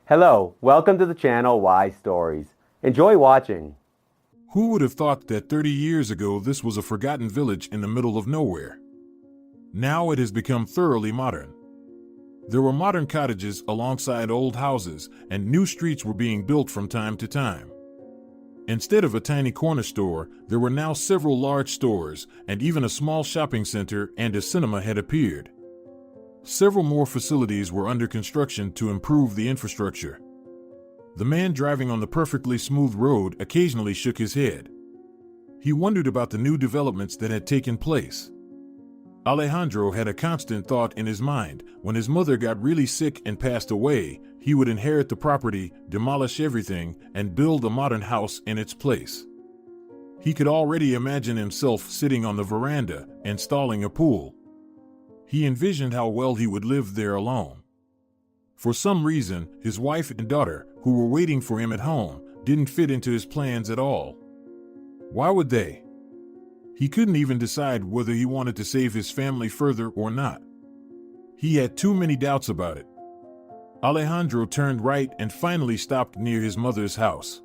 Hello, welcome to the channel Why Stories. Enjoy watching. Who would have thought that 30 years ago this was a forgotten village in the middle of nowhere? Now it has become thoroughly modern. There were modern cottages alongside old houses, and new streets were being built from time to time. Instead of a tiny corner store, there were now several large stores, and even a small shopping center and a cinema had appeared. Several more facilities were under construction to improve the infrastructure. The man driving on the perfectly smooth road occasionally shook his head. He wondered about the new developments that had taken place. Alejandro had a constant thought in his mind: when his mother got really sick and passed away, he would inherit the property, demolish everything, and build a modern house in its place. He could already imagine himself sitting on the veranda, installing a pool. He envisioned how well he would live there alone. For some reason, his wife and daughter, who were waiting for him at home, didn't fit into his plans at all. Why would they? He couldn't even decide whether he wanted to save his family further or not. He had too many doubts about it. Alejandro turned right and finally stopped near his mother's house.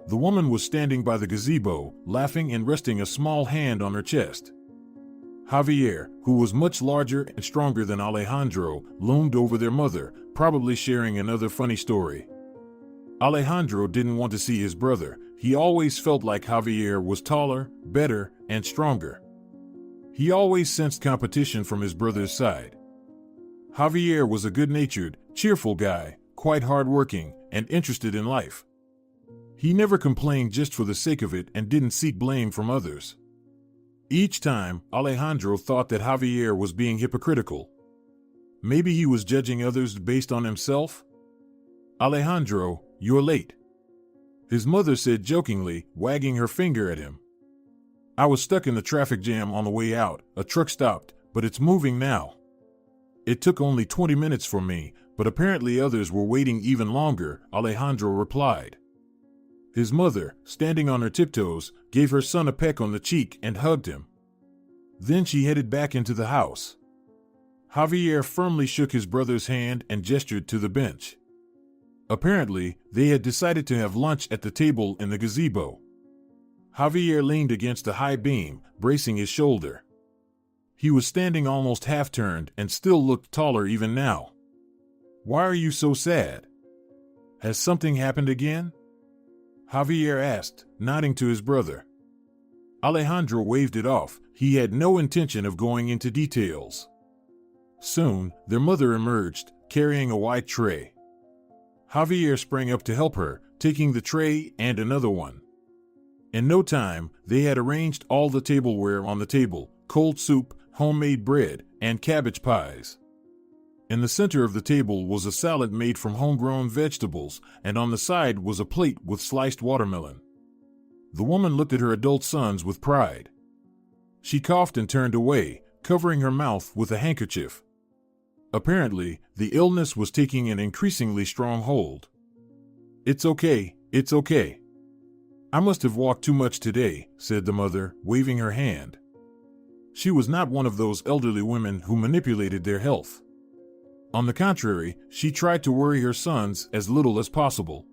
The woman was standing by the gazebo, laughing and resting a small hand on her chest. Javier, who was much larger and stronger than Alejandro, loomed over their mother, probably sharing another funny story. Alejandro didn't want to see his brother. He always felt like Javier was taller, better, and stronger. He always sensed competition from his brother's side. Javier was a good-natured, cheerful guy, quite hard-working, and interested in life. He never complained just for the sake of it and didn't seek blame from others. Each time, Alejandro thought that Javier was being hypocritical. Maybe he was judging others based on himself? "Alejandro, you're late," his mother said jokingly, wagging her finger at him. "I was stuck in the traffic jam on the way out. A truck stopped, but it's moving now." "It took only 20 minutes for me, but apparently others were waiting even longer," Alejandro replied. His mother, standing on her tiptoes, gave her son a peck on the cheek and hugged him. Then she headed back into the house. Javier firmly shook his brother's hand and gestured to the bench. Apparently, they had decided to have lunch at the table in the gazebo. Javier leaned against a high beam, bracing his shoulder. He was standing almost half-turned and still looked taller even now. "Why are you so sad? Has something happened again?" Javier asked, nodding to his brother. Alejandro waved it off. He had no intention of going into details. Soon, their mother emerged, carrying a white tray. Javier sprang up to help her, taking the tray and another one. In no time, they had arranged all the tableware on the table: cold soup, homemade bread, and cabbage pies. In the center of the table was a salad made from homegrown vegetables, and on the side was a plate with sliced watermelon. The woman looked at her adult sons with pride. She coughed and turned away, covering her mouth with a handkerchief. Apparently, the illness was taking an increasingly strong hold. It's okay. I must have walked too much today," said the mother, waving her hand. She was not one of those elderly women who manipulated their health. On the contrary, she tried to worry her sons as little as possible.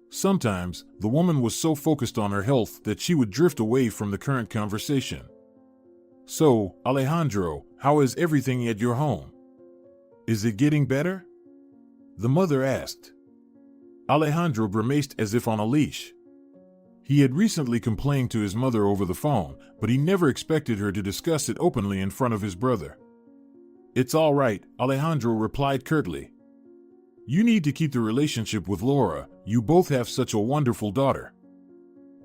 Sometimes, the woman was so focused on her health that she would drift away from the current conversation. "So, Alejandro, how is everything at your home? Is it getting better?" the mother asked. Alejandro grimaced as if on a leash. He had recently complained to his mother over the phone, but he never expected her to discuss it openly in front of his brother. "It's all right," Alejandro replied curtly. "You need to keep the relationship with Laura. You both have such a wonderful daughter.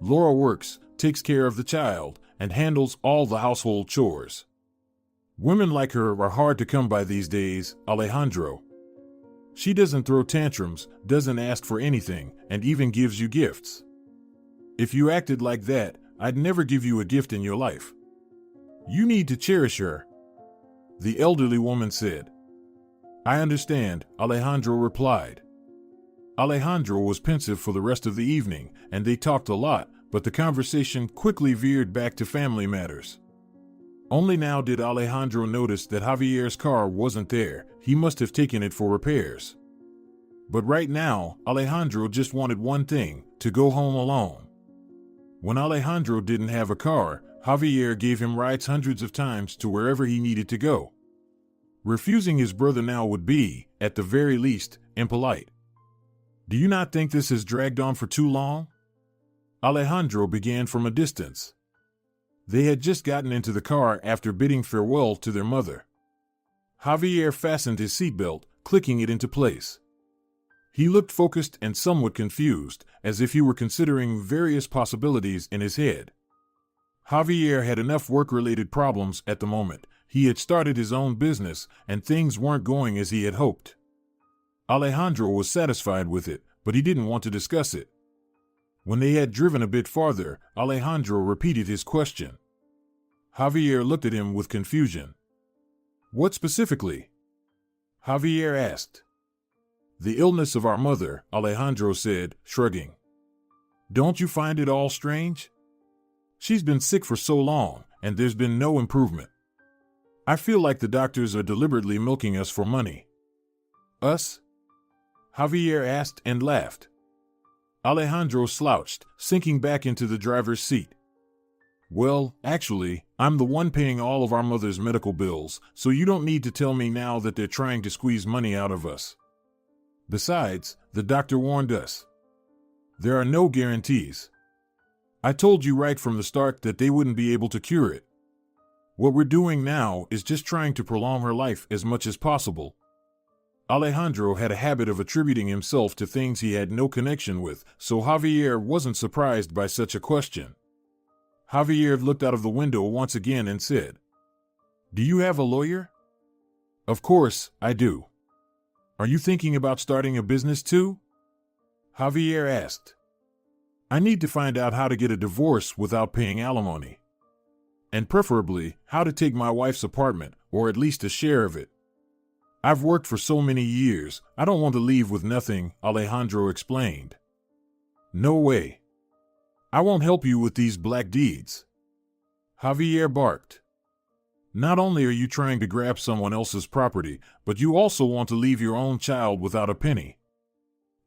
Laura works, takes care of the child, and handles all the household chores. Women like her are hard to come by these days, Alejandro. She doesn't throw tantrums, doesn't ask for anything, and even gives you gifts. If you acted like that, I'd never give you a gift in your life. You need to cherish her," the elderly woman said. "I understand," Alejandro replied. Alejandro was pensive for the rest of the evening, and they talked a lot, but the conversation quickly veered back to family matters. Only now did Alejandro notice that Javier's car wasn't there. He must have taken it for repairs. But right now, Alejandro just wanted one thing, to go home alone. When Alejandro didn't have a car, Javier gave him rides hundreds of times to wherever he needed to go. Refusing his brother now would be, at the very least, impolite. Do you not think this has dragged on for too long? Alejandro began from a distance. They had just gotten into the car after bidding farewell to their mother. Javier fastened his seatbelt, clicking it into place. He looked focused and somewhat confused, as if he were considering various possibilities in his head. Javier had enough work-related problems at the moment. He had started his own business, and things weren't going as he had hoped. Alejandro was satisfied with it, but he didn't want to discuss it. When they had driven a bit farther, Alejandro repeated his question. Javier looked at him with confusion. What specifically? Javier asked. The illness of our mother, Alejandro said, shrugging. Don't you find it all strange? She's been sick for so long, and there's been no improvement. I feel like the doctors are deliberately milking us for money. Us? Javier asked and laughed. Alejandro slouched, sinking back into the driver's seat. Well, actually, I'm the one paying all of our mother's medical bills, so you don't need to tell me now that they're trying to squeeze money out of us. Besides, the doctor warned us. There are no guarantees. I told you right from the start that they wouldn't be able to cure it. What we're doing now is just trying to prolong her life as much as possible. Alejandro had a habit of attributing himself to things he had no connection with, so Javier wasn't surprised by such a question. Javier looked out of the window once again and said, Do you have a lawyer? Of course, I do. Are you thinking about starting a business too? Javier asked. I need to find out how to get a divorce without paying alimony. And preferably, how to take my wife's apartment, or at least a share of it. I've worked for so many years, I don't want to leave with nothing, Alejandro explained. No way. I won't help you with these black deeds. Javier barked. Not only are you trying to grab someone else's property, but you also want to leave your own child without a penny.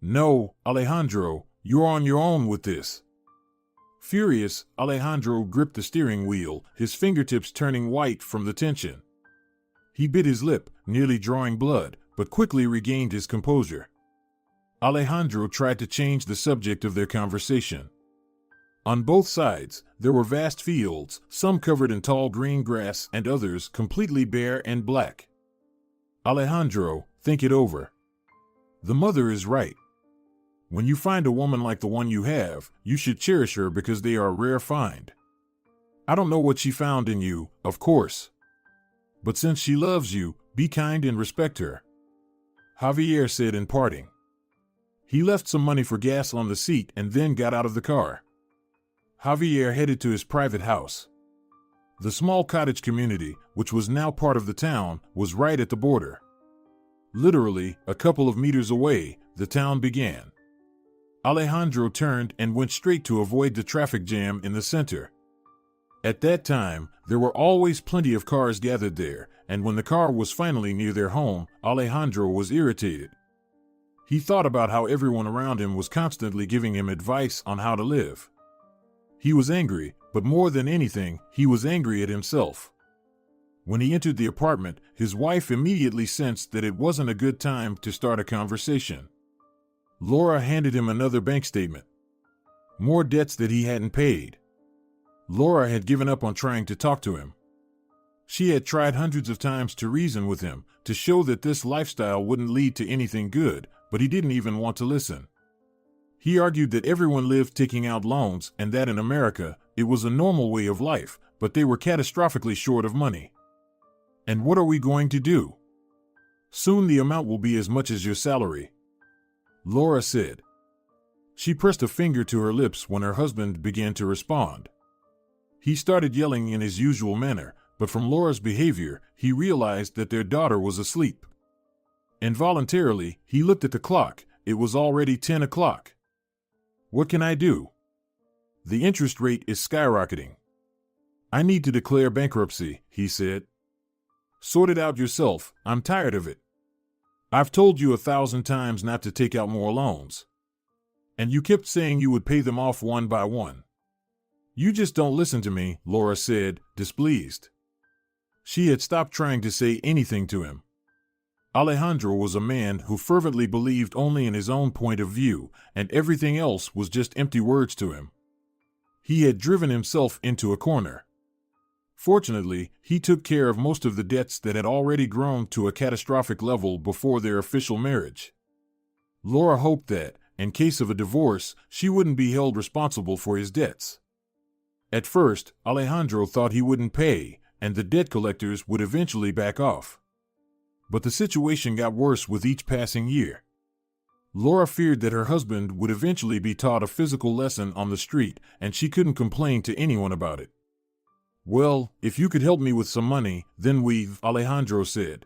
No, Alejandro, you're on your own with this. Furious, Alejandro gripped the steering wheel, his fingertips turning white from the tension. He bit his lip, nearly drawing blood, but quickly regained his composure. Alejandro tried to change the subject of their conversation. On both sides, there were vast fields, some covered in tall green grass and others completely bare and black. Alejandro, think it over. The mother is right. When you find a woman like the one you have, you should cherish her because they are a rare find. I don't know what she found in you, of course. But since she loves you, be kind and respect her. Javier said in parting. He left some money for gas on the seat and then got out of the car. Javier headed to his private house. The small cottage community, which was now part of the town, was right at the border. Literally, a couple of meters away, the town began. Alejandro turned and went straight to avoid the traffic jam in the center. At that time, there were always plenty of cars gathered there, and when the car was finally near their home, Alejandro was irritated. He thought about how everyone around him was constantly giving him advice on how to live. He was angry, but more than anything, he was angry at himself. When he entered the apartment, his wife immediately sensed that it wasn't a good time to start a conversation. Laura handed him another bank statement. More debts that he hadn't paid. Laura had given up on trying to talk to him. She had tried hundreds of times to reason with him, to show that this lifestyle wouldn't lead to anything good, but he didn't even want to listen. He argued that everyone lived taking out loans and that in America, it was a normal way of life, but they were catastrophically short of money. And what are we going to do? Soon the amount will be as much as your salary. Laura said. She pressed a finger to her lips when her husband began to respond. He started yelling in his usual manner, but from Laura's behavior, he realized that their daughter was asleep. Involuntarily, he looked at the clock. It was already 10 o'clock. What can I do? The interest rate is skyrocketing. I need to declare bankruptcy, he said. Sort it out yourself, I'm tired of it. I've told you 1,000 times not to take out more loans. And you kept saying you would pay them off one by one. You just don't listen to me, Laura said, displeased. She had stopped trying to say anything to him. Alejandro was a man who fervently believed only in his own point of view, and everything else was just empty words to him. He had driven himself into a corner. Fortunately, he took care of most of the debts that had already grown to a catastrophic level before their official marriage. Laura hoped that, in case of a divorce, she wouldn't be held responsible for his debts. At first, Alejandro thought he wouldn't pay, and the debt collectors would eventually back off. But the situation got worse with each passing year. Laura feared that her husband would eventually be taught a physical lesson on the street, and she couldn't complain to anyone about it. Well, if you could help me with some money, then Alejandro said.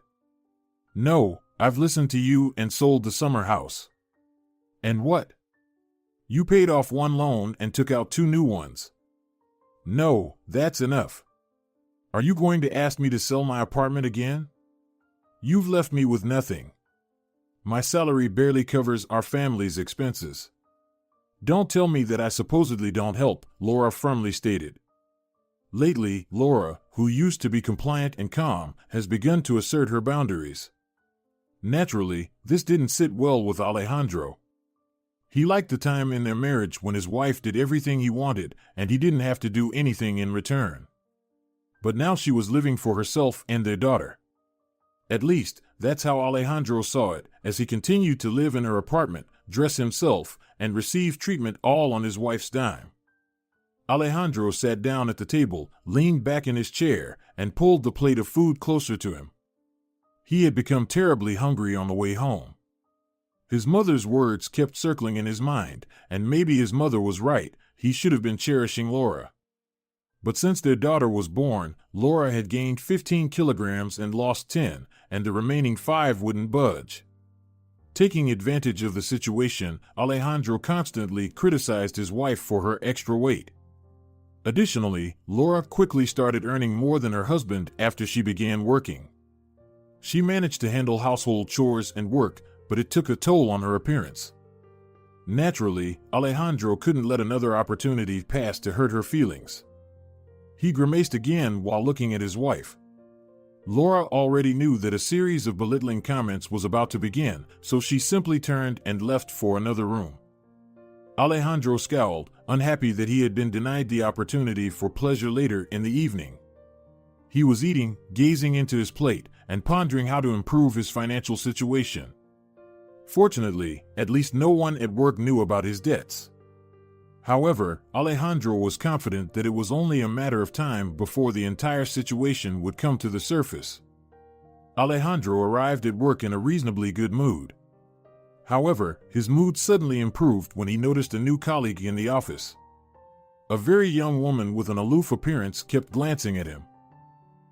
No, I've listened to you and sold the summer house. And what? You paid off one loan and took out 2 new ones. No, that's enough. Are you going to ask me to sell my apartment again? You've left me with nothing. My salary barely covers our family's expenses. Don't tell me that I supposedly don't help, Laura firmly stated. Lately, Laura, who used to be compliant and calm, has begun to assert her boundaries. Naturally, this didn't sit well with Alejandro. He liked the time in their marriage when his wife did everything he wanted, and he didn't have to do anything in return. But now she was living for herself and their daughter. At least, that's how Alejandro saw it, as he continued to live in her apartment, dress himself, and receive treatment all on his wife's dime. Alejandro sat down at the table, leaned back in his chair, and pulled the plate of food closer to him. He had become terribly hungry on the way home. His mother's words kept circling in his mind, and maybe his mother was right, he should have been cherishing Laura. But since their daughter was born, Laura had gained 15 kilograms and lost 10, and the remaining 5 wouldn't budge. Taking advantage of the situation, Alejandro constantly criticized his wife for her extra weight. Additionally, Laura quickly started earning more than her husband after she began working. She managed to handle household chores and work, but it took a toll on her appearance. Naturally, Alejandro couldn't let another opportunity pass to hurt her feelings. He grimaced again while looking at his wife. Laura already knew that a series of belittling comments was about to begin, so she simply turned and left for another room. Alejandro scowled, unhappy that he had been denied the opportunity for pleasure later in the evening. He was eating, gazing into his plate, and pondering how to improve his financial situation. Fortunately, at least no one at work knew about his debts. However, Alejandro was confident that it was only a matter of time before the entire situation would come to the surface. Alejandro arrived at work in a reasonably good mood. However, his mood suddenly improved when he noticed a new colleague in the office. A very young woman with an aloof appearance kept glancing at him.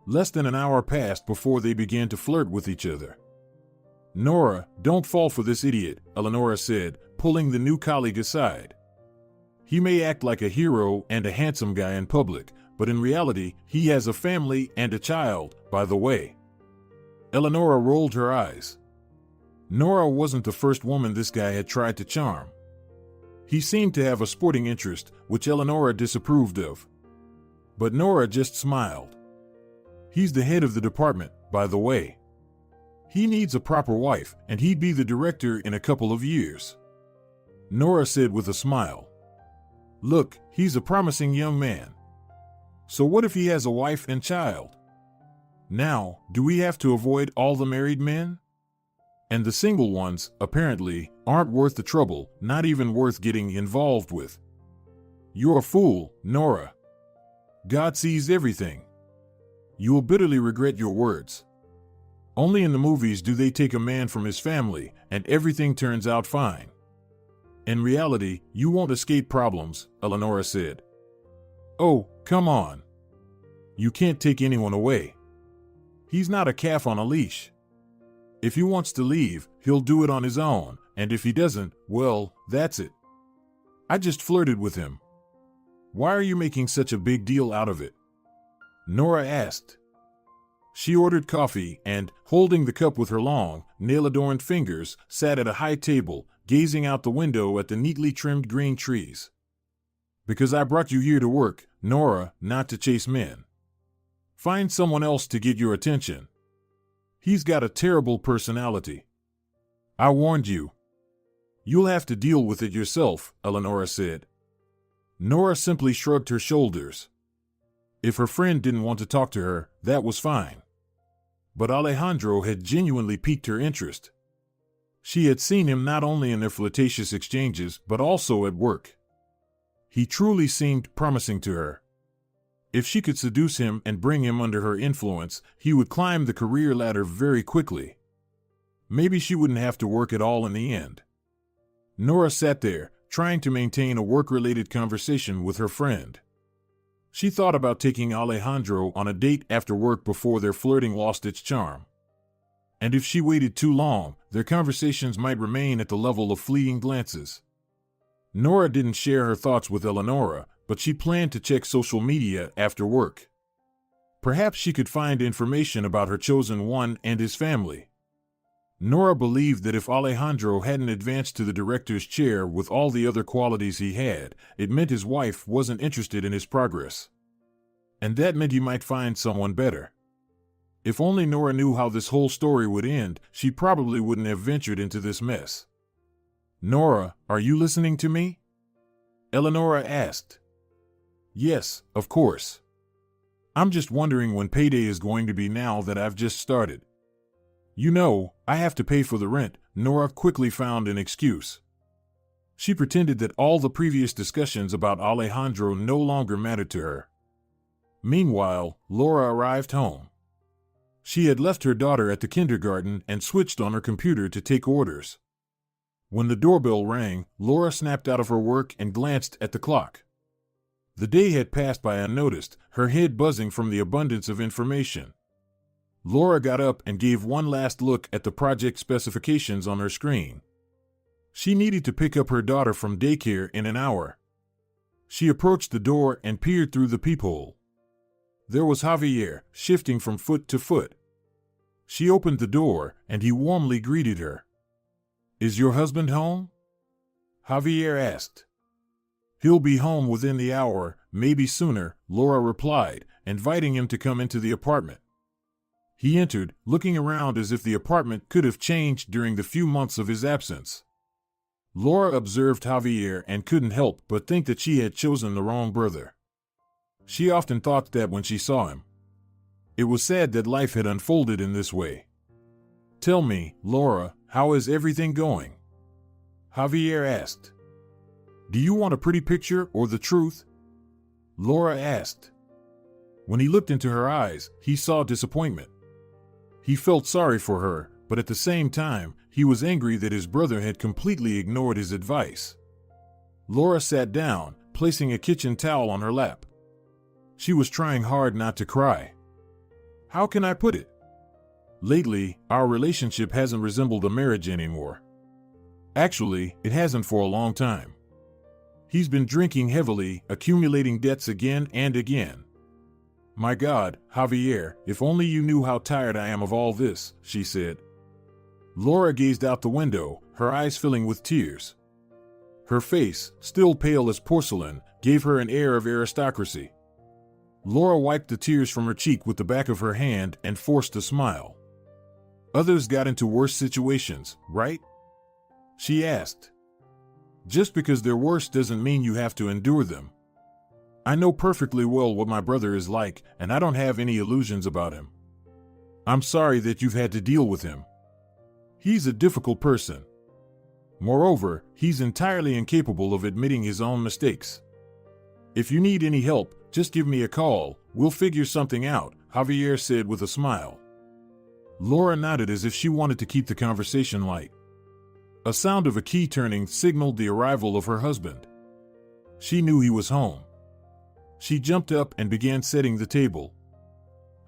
Less than an hour passed before they began to flirt with each other. Nora, don't fall for this idiot, Eleonora said, pulling the new colleague aside. He may act like a hero and a handsome guy in public, but in reality, he has a family and a child, by the way. Eleonora rolled her eyes. Nora wasn't the first woman this guy had tried to charm. He seemed to have a sporting interest, which Eleonora disapproved of. But Nora just smiled. He's the head of the department, by the way. He needs a proper wife, and he'd be the director in a couple of years. Nora said with a smile. Look, he's a promising young man. So what if he has a wife and child? Now, do we have to avoid all the married men? And the single ones, apparently, aren't worth the trouble, not even worth getting involved with. You're a fool, Nora. God sees everything. You will bitterly regret your words. Only in the movies do they take a man from his family, and everything turns out fine. In reality, you won't escape problems, Eleonora said. Oh, come on. You can't take anyone away. He's not a calf on a leash. If he wants to leave, he'll do it on his own, and if he doesn't, well, that's it. I just flirted with him. Why are you making such a big deal out of it? Nora asked. She ordered coffee and, holding the cup with her long, nail-adorned fingers, sat at a high table, gazing out the window at the neatly trimmed green trees. "Because I brought you here to work, Nora, not to chase men. Find someone else to get your attention. He's got a terrible personality. I warned you. You'll have to deal with it yourself," Eleonora said. Nora simply shrugged her shoulders. If her friend didn't want to talk to her, that was fine. But Alejandro had genuinely piqued her interest. She had seen him not only in their flirtatious exchanges but also at work. He truly seemed promising to her. If she could seduce him and bring him under her influence, he would climb the career ladder very quickly. Maybe she wouldn't have to work at all in the end. Nora sat there, trying to maintain a work-related conversation with her friend. She thought about taking Alejandro on a date after work before their flirting lost its charm. And if she waited too long, their conversations might remain at the level of fleeting glances. Nora didn't share her thoughts with Eleonora, but she planned to check social media after work. Perhaps she could find information about her chosen one and his family. Nora believed that if Alejandro hadn't advanced to the director's chair with all the other qualities he had, it meant his wife wasn't interested in his progress. And that meant he might find someone better. If only Nora knew how this whole story would end, she probably wouldn't have ventured into this mess. "Nora, are you listening to me?" Eleonora asked. "Yes, of course. I'm just wondering when payday is going to be now that I've just started. You know, I have to pay for the rent." Nora quickly found an excuse. She pretended that all the previous discussions about Alejandro no longer mattered to her. Meanwhile, Laura arrived home. She had left her daughter at the kindergarten and switched on her computer to take orders. When the doorbell rang, Laura snapped out of her work and glanced at the clock. The day had passed by unnoticed, her head buzzing from the abundance of information. Laura got up and gave one last look at the project specifications on her screen. She needed to pick up her daughter from daycare in an hour. She approached the door and peered through the peephole. There was Javier, shifting from foot to foot. She opened the door, and he warmly greeted her. "Is your husband home?" Javier asked. "He'll be home within the hour, maybe sooner," Laura replied, inviting him to come into the apartment. He entered, looking around as if the apartment could have changed during the few months of his absence. Laura observed Javier and couldn't help but think that she had chosen the wrong brother. She often thought that when she saw him. It was sad that life had unfolded in this way. "Tell me, Laura, how is everything going?" Javier asked. "Do you want a pretty picture or the truth?" Laura asked. When he looked into her eyes, he saw disappointment. He felt sorry for her, but at the same time, he was angry that his brother had completely ignored his advice. Laura sat down, placing a kitchen towel on her lap. She was trying hard not to cry. "How can I put it? Lately, our relationship hasn't resembled a marriage anymore. Actually, it hasn't for a long time. He's been drinking heavily, accumulating debts again and again. My God, Javier, if only you knew how tired I am of all this," she said. Laura gazed out the window, her eyes filling with tears. Her face, still pale as porcelain, gave her an air of aristocracy. Laura wiped the tears from her cheek with the back of her hand and forced a smile. "Others got into worse situations, right?" she asked. "Just because they're worse doesn't mean you have to endure them. I know perfectly well what my brother is like, and I don't have any illusions about him. I'm sorry that you've had to deal with him. He's a difficult person. Moreover, he's entirely incapable of admitting his own mistakes. If you need any help, just give me a call, we'll figure something out," Javier said with a smile. Laura nodded as if she wanted to keep the conversation light. A sound of a key turning signaled the arrival of her husband. She knew he was home. She jumped up and began setting the table.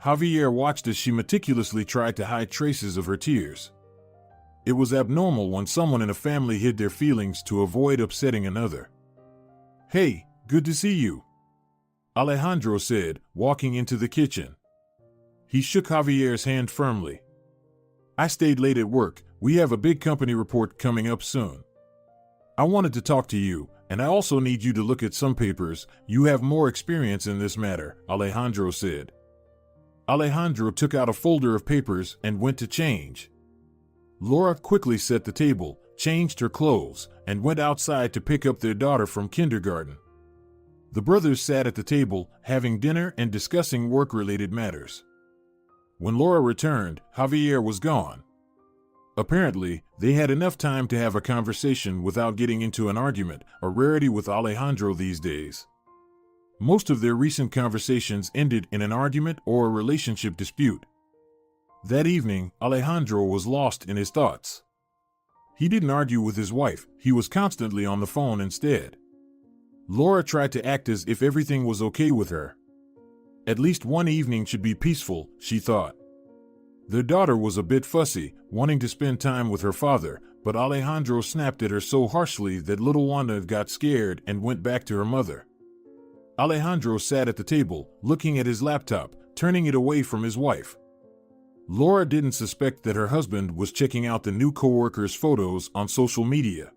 Javier watched as she meticulously tried to hide traces of her tears. It was abnormal when someone in a family hid their feelings to avoid upsetting another. "Hey, good to see you," Alejandro said, walking into the kitchen. He shook Javier's hand firmly. I stayed late at work. We have a big company report coming up soon. I wanted to talk to you, and I also need you to look at some papers. You have more experience in this matter, Alejandro said. Alejandro took out a folder of papers and went to change. Laura quickly set the table, changed her clothes, and went outside to pick up their daughter from kindergarten. The brothers sat at the table, having dinner and discussing work-related matters. When Laura returned, Javier was gone. Apparently, they had enough time to have a conversation without getting into an argument, a rarity with Alejandro these days. Most of their recent conversations ended in an argument or a relationship dispute. That evening, Alejandro was lost in his thoughts. He didn't argue with his wife, he was constantly on the phone instead. Laura tried to act as if everything was okay with her. At least one evening should be peaceful, she thought. Their daughter was a bit fussy, wanting to spend time with her father, but Alejandro snapped at her so harshly that little Wanda got scared and went back to her mother. Alejandro sat at the table, looking at his laptop, turning it away from his wife. Laura didn't suspect that her husband was checking out the new co-workers' photos on social media.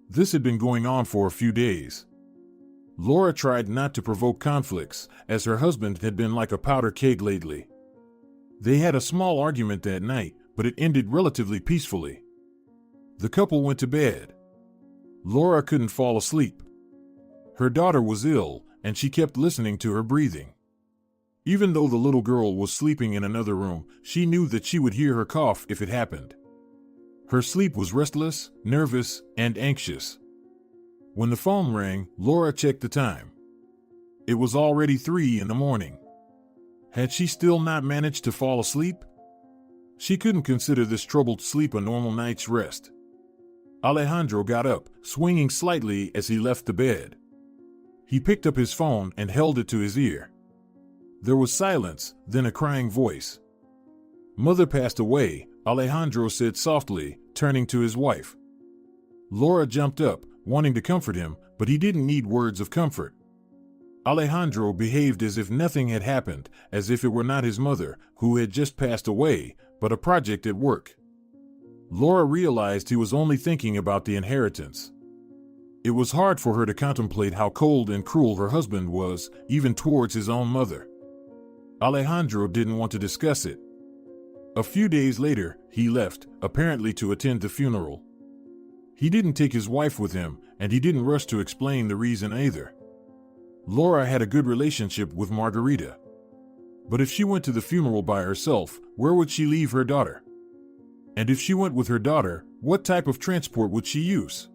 This had been going on for a few days. Laura tried not to provoke conflicts, as her husband had been like a powder keg lately. They had a small argument that night, but it ended relatively peacefully. The couple went to bed. Laura couldn't fall asleep. Her daughter was ill, and she kept listening to her breathing. Even though the little girl was sleeping in another room, she knew that she would hear her cough if it happened. Her sleep was restless, nervous, and anxious. When the phone rang, Laura checked the time. It was already 3 in the morning. Had she still not managed to fall asleep? She couldn't consider this troubled sleep a normal night's rest. Alejandro got up, swinging slightly as he left the bed. He picked up his phone and held it to his ear. There was silence, then a crying voice. "Mother passed away," Alejandro said softly, turning to his wife. Laura jumped up, wanting to comfort him, but he didn't need words of comfort. Alejandro behaved as if nothing had happened, as if it were not his mother, who had just passed away, but a project at work. Laura realized he was only thinking about the inheritance. It was hard for her to contemplate how cold and cruel her husband was, even towards his own mother. Alejandro didn't want to discuss it. A few days later, he left, apparently to attend the funeral. He didn't take his wife with him, and he didn't rush to explain the reason either. Laura had a good relationship with Margarita. But if she went to the funeral by herself, where would she leave her daughter? And if she went with her daughter, what type of transport would she use?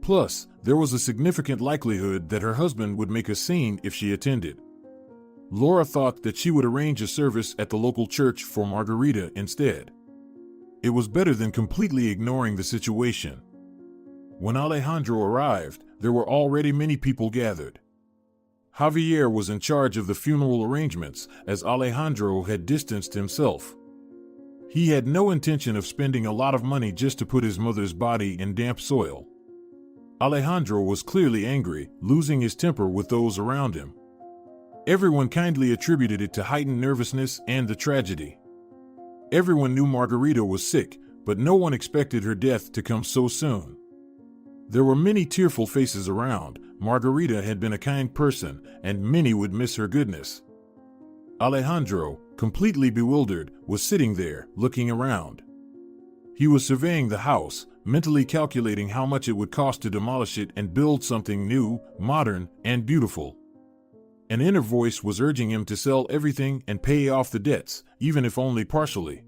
Plus, there was a significant likelihood that her husband would make a scene if she attended. Laura thought that she would arrange a service at the local church for Margarita instead. It was better than completely ignoring the situation. When Alejandro arrived, there were already many people gathered. Javier was in charge of the funeral arrangements, as Alejandro had distanced himself. He had no intention of spending a lot of money just to put his mother's body in damp soil. Alejandro was clearly angry, losing his temper with those around him. Everyone kindly attributed it to heightened nervousness and the tragedy. Everyone knew Margarita was sick, but no one expected her death to come so soon. There were many tearful faces around. Margarita had been a kind person, and many would miss her goodness. Alejandro, completely bewildered, was sitting there, looking around. He was surveying the house, mentally calculating how much it would cost to demolish it and build something new, modern, and beautiful. An inner voice was urging him to sell everything and pay off the debts, even if only partially.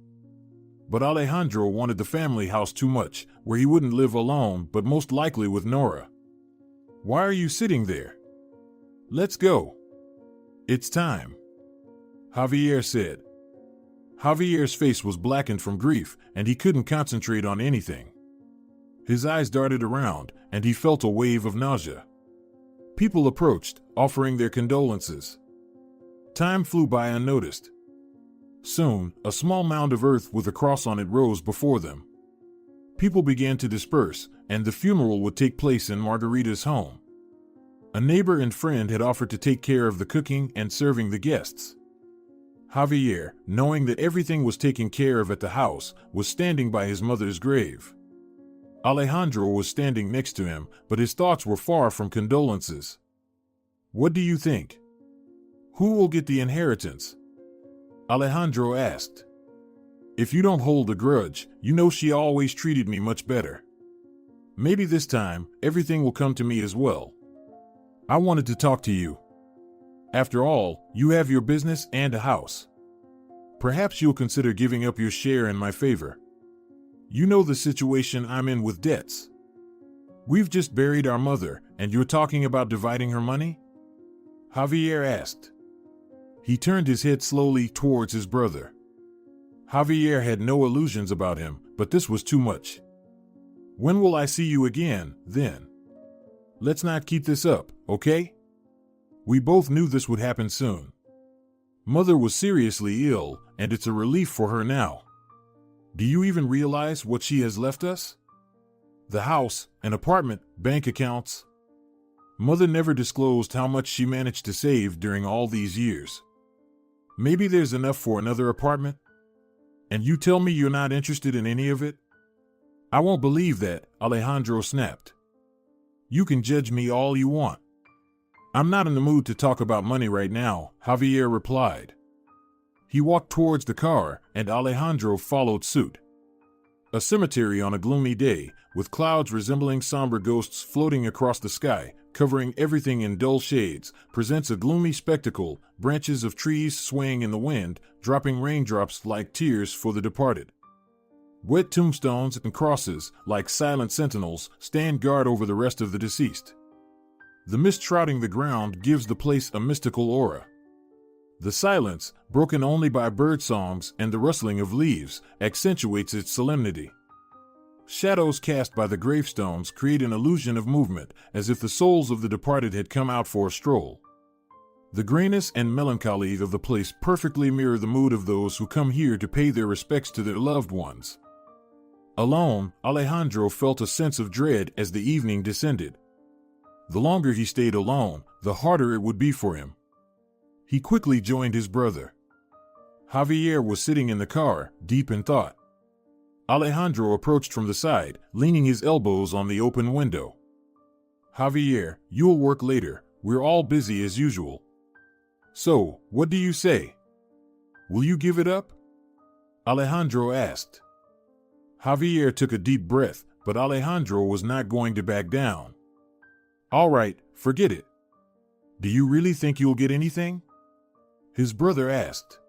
But Alejandro wanted the family house too much, where he wouldn't live alone but most likely with Nora. "Why are you sitting there? Let's go. It's time," Javier said. Javier's face was blackened from grief, and he couldn't concentrate on anything. His eyes darted around, and he felt a wave of nausea. People approached, offering their condolences. Time flew by unnoticed. Soon, a small mound of earth with a cross on it rose before them. People began to disperse, and the funeral would take place in Margarita's home. A neighbor and friend had offered to take care of the cooking and serving the guests. Javier, knowing that everything was taken care of at the house, was standing by his mother's grave. Alejandro was standing next to him, but his thoughts were far from condolences. "What do you think? Who will get the inheritance?" Alejandro asked. "If you don't hold a grudge, you know she always treated me much better. Maybe this time, everything will come to me as well. I wanted to talk to you. After all, you have your business and a house. Perhaps you'll consider giving up your share in my favor. You know the situation I'm in with debts. We've just buried our mother, and you're talking about dividing her money?" Javier asked. He turned his head slowly towards his brother. Javier had no illusions about him, but this was too much. "When will I see you again, then? Let's not keep this up, okay? We both knew this would happen soon. Mother was seriously ill, and it's a relief for her now. Do you even realize what she has left us? The house, an apartment, bank accounts. Mother never disclosed how much she managed to save during all these years. Maybe there's enough for another apartment? And you tell me you're not interested in any of it? I won't believe that," Alejandro snapped. "You can judge me all you want. I'm not in the mood to talk about money right now," Javier replied. He walked towards the car, and Alejandro followed suit. A cemetery on a gloomy day, with clouds resembling somber ghosts floating across the sky, covering everything in dull shades, presents a gloomy spectacle, branches of trees swaying in the wind, dropping raindrops like tears for the departed. Wet tombstones and crosses, like silent sentinels, stand guard over the rest of the deceased. The mist shrouding the ground gives the place a mystical aura. The silence, broken only by bird songs and the rustling of leaves, accentuates its solemnity. Shadows cast by the gravestones create an illusion of movement, as if the souls of the departed had come out for a stroll. The grayness and melancholy of the place perfectly mirror the mood of those who come here to pay their respects to their loved ones. Alone, Alejandro felt a sense of dread as the evening descended. The longer he stayed alone, the harder it would be for him. He quickly joined his brother. Javier was sitting in the car, deep in thought. Alejandro approached from the side, leaning his elbows on the open window. "Javier, you'll work later. We're all busy as usual. So, what do you say? Will you give it up?" Alejandro asked. Javier took a deep breath, but Alejandro was not going to back down. "All right, forget it. Do you really think you'll get anything?" his brother asked.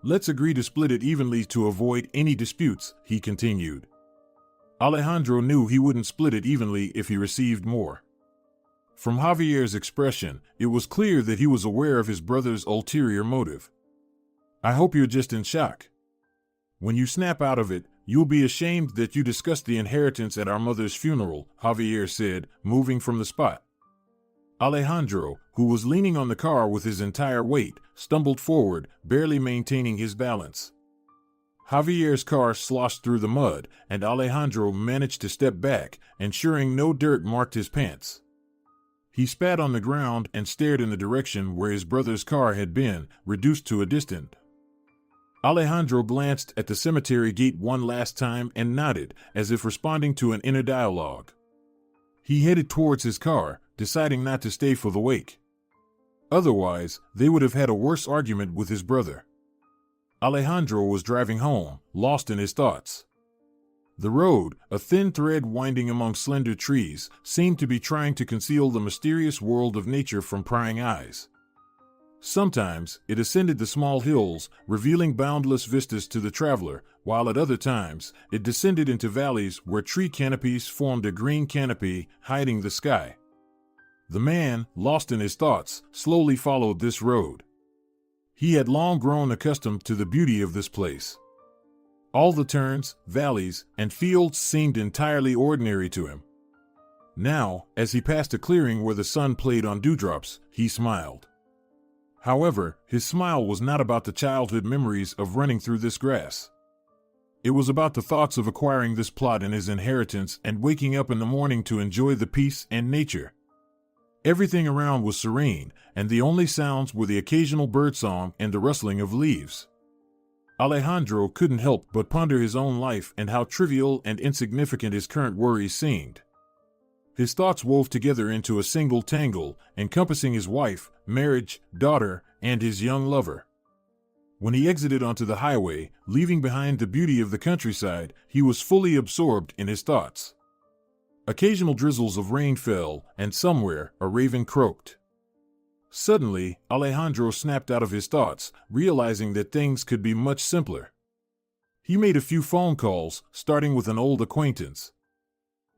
"Let's agree to split it evenly to avoid any disputes," he continued. Alejandro knew he wouldn't split it evenly if he received more. From Javier's expression, it was clear that he was aware of his brother's ulterior motive. "I hope you're just in shock. When you snap out of it, you'll be ashamed that you discussed the inheritance at our mother's funeral," Javier said, moving from the spot. Alejandro, who was leaning on the car with his entire weight, stumbled forward, barely maintaining his balance. Javier's car sloshed through the mud, and Alejandro managed to step back, ensuring no dirt marked his pants. He spat on the ground and stared in the direction where his brother's car had been, reduced to a distance. Alejandro glanced at the cemetery gate one last time and nodded, as if responding to an inner dialogue. He headed towards his car, deciding not to stay for the wake. Otherwise, they would have had a worse argument with his brother. Alejandro was driving home, lost in his thoughts. The road, a thin thread winding among slender trees, seemed to be trying to conceal the mysterious world of nature from prying eyes. Sometimes, it ascended the small hills, revealing boundless vistas to the traveler, while at other times, it descended into valleys where tree canopies formed a green canopy, hiding the sky. The man, lost in his thoughts, slowly followed this road. He had long grown accustomed to the beauty of this place. All the turns, valleys, and fields seemed entirely ordinary to him. Now, as he passed a clearing where the sun played on dewdrops, he smiled. However, his smile was not about the childhood memories of running through this grass. It was about the thoughts of acquiring this plot and his inheritance and waking up in the morning to enjoy the peace and nature. Everything around was serene, and the only sounds were the occasional birdsong and the rustling of leaves. Alejandro couldn't help but ponder his own life and how trivial and insignificant his current worries seemed. His thoughts wove together into a single tangle, encompassing his wife, marriage, daughter, and his young lover. When he exited onto the highway, leaving behind the beauty of the countryside, he was fully absorbed in his thoughts. Occasional drizzles of rain fell, and somewhere a raven croaked. Suddenly, Alejandro snapped out of his thoughts, realizing that things could be much simpler. He made a few phone calls, starting with an old acquaintance.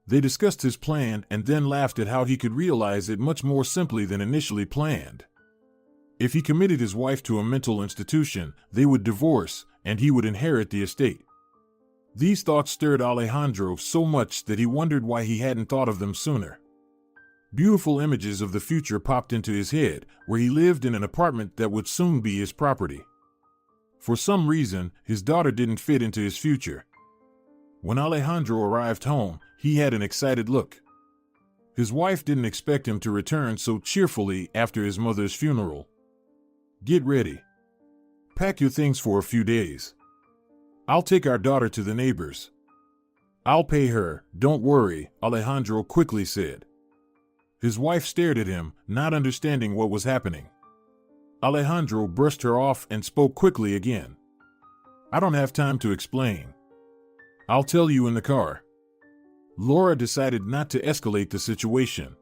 They discussed his plan and then laughed at how he could realize it much more simply than initially planned. If he committed his wife to a mental institution, they would divorce, and he would inherit the estate. These thoughts stirred Alejandro so much that he wondered why he hadn't thought of them sooner. Beautiful images of the future popped into his head, where he lived in an apartment that would soon be his property. For some reason, his daughter didn't fit into his future. When Alejandro arrived home, he had an excited look. His wife didn't expect him to return so cheerfully after his mother's funeral. "Get ready. Pack your things for a few days. I'll take our daughter to the neighbors. I'll pay her, don't worry," Alejandro quickly said. His wife stared at him, not understanding what was happening. Alejandro brushed her off and spoke quickly again. "I don't have time to explain. I'll tell you in the car." Laura decided not to escalate the situation.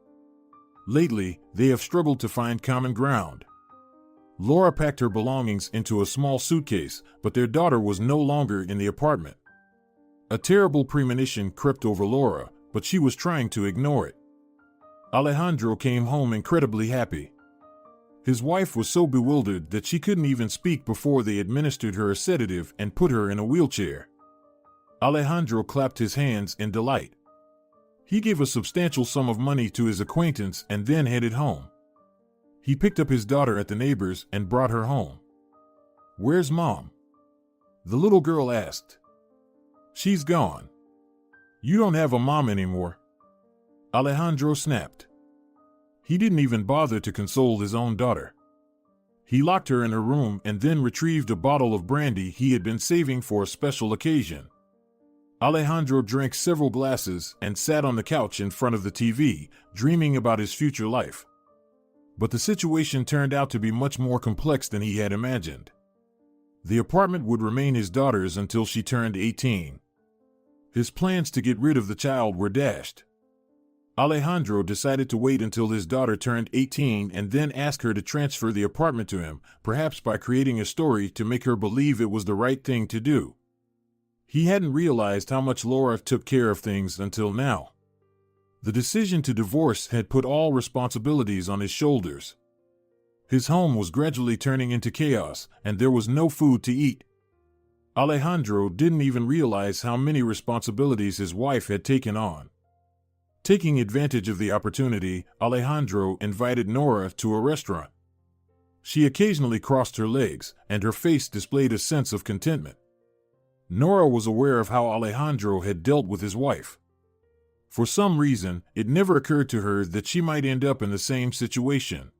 Lately, they have struggled to find common ground. Laura packed her belongings into a small suitcase, but their daughter was no longer in the apartment. A terrible premonition crept over Laura, but she was trying to ignore it. Alejandro came home incredibly happy. His wife was so bewildered that she couldn't even speak before they administered her a sedative and put her in a wheelchair. Alejandro clapped his hands in delight. He gave a substantial sum of money to his acquaintance and then headed home. He picked up his daughter at the neighbors and brought her home. "Where's Mom?" the little girl asked. "She's gone. You don't have a mom anymore," Alejandro snapped. He didn't even bother to console his own daughter. He locked her in her room and then retrieved a bottle of brandy he had been saving for a special occasion. Alejandro drank several glasses and sat on the couch in front of the TV, dreaming about his future life. But the situation turned out to be much more complex than he had imagined. The apartment would remain his daughter's until she turned 18. His plans to get rid of the child were dashed. Alejandro decided to wait until his daughter turned 18 and then ask her to transfer the apartment to him, perhaps by creating a story to make her believe it was the right thing to do. He hadn't realized how much Laura took care of things until now. The decision to divorce had put all responsibilities on his shoulders. His home was gradually turning into chaos, and there was no food to eat. Alejandro didn't even realize how many responsibilities his wife had taken on. Taking advantage of the opportunity, Alejandro invited Nora to a restaurant. She occasionally crossed her legs, and her face displayed a sense of contentment. Nora was aware of how Alejandro had dealt with his wife. For some reason, it never occurred to her that she might end up in the same situation.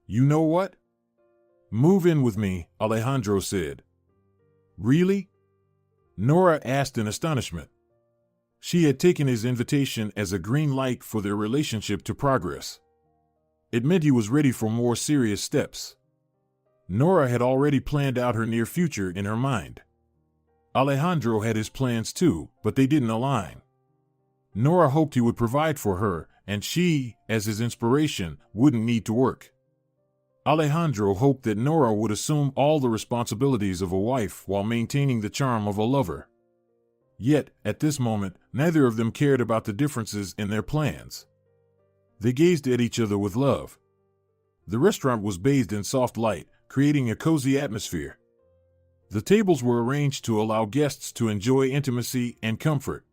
"You know what? Move in with me," Alejandro said. "Really?" Nora asked in astonishment. She had taken his invitation as a green light for their relationship to progress. It meant he was ready for more serious steps. Nora had already planned out her near future in her mind. Alejandro had his plans too, but they didn't align. Nora hoped he would provide for her, and she, as his inspiration, wouldn't need to work. Alejandro hoped that Nora would assume all the responsibilities of a wife while maintaining the charm of a lover. Yet, at this moment, neither of them cared about the differences in their plans. They gazed at each other with love. The restaurant was bathed in soft light, creating a cozy atmosphere. The tables were arranged to allow guests to enjoy intimacy and comfort.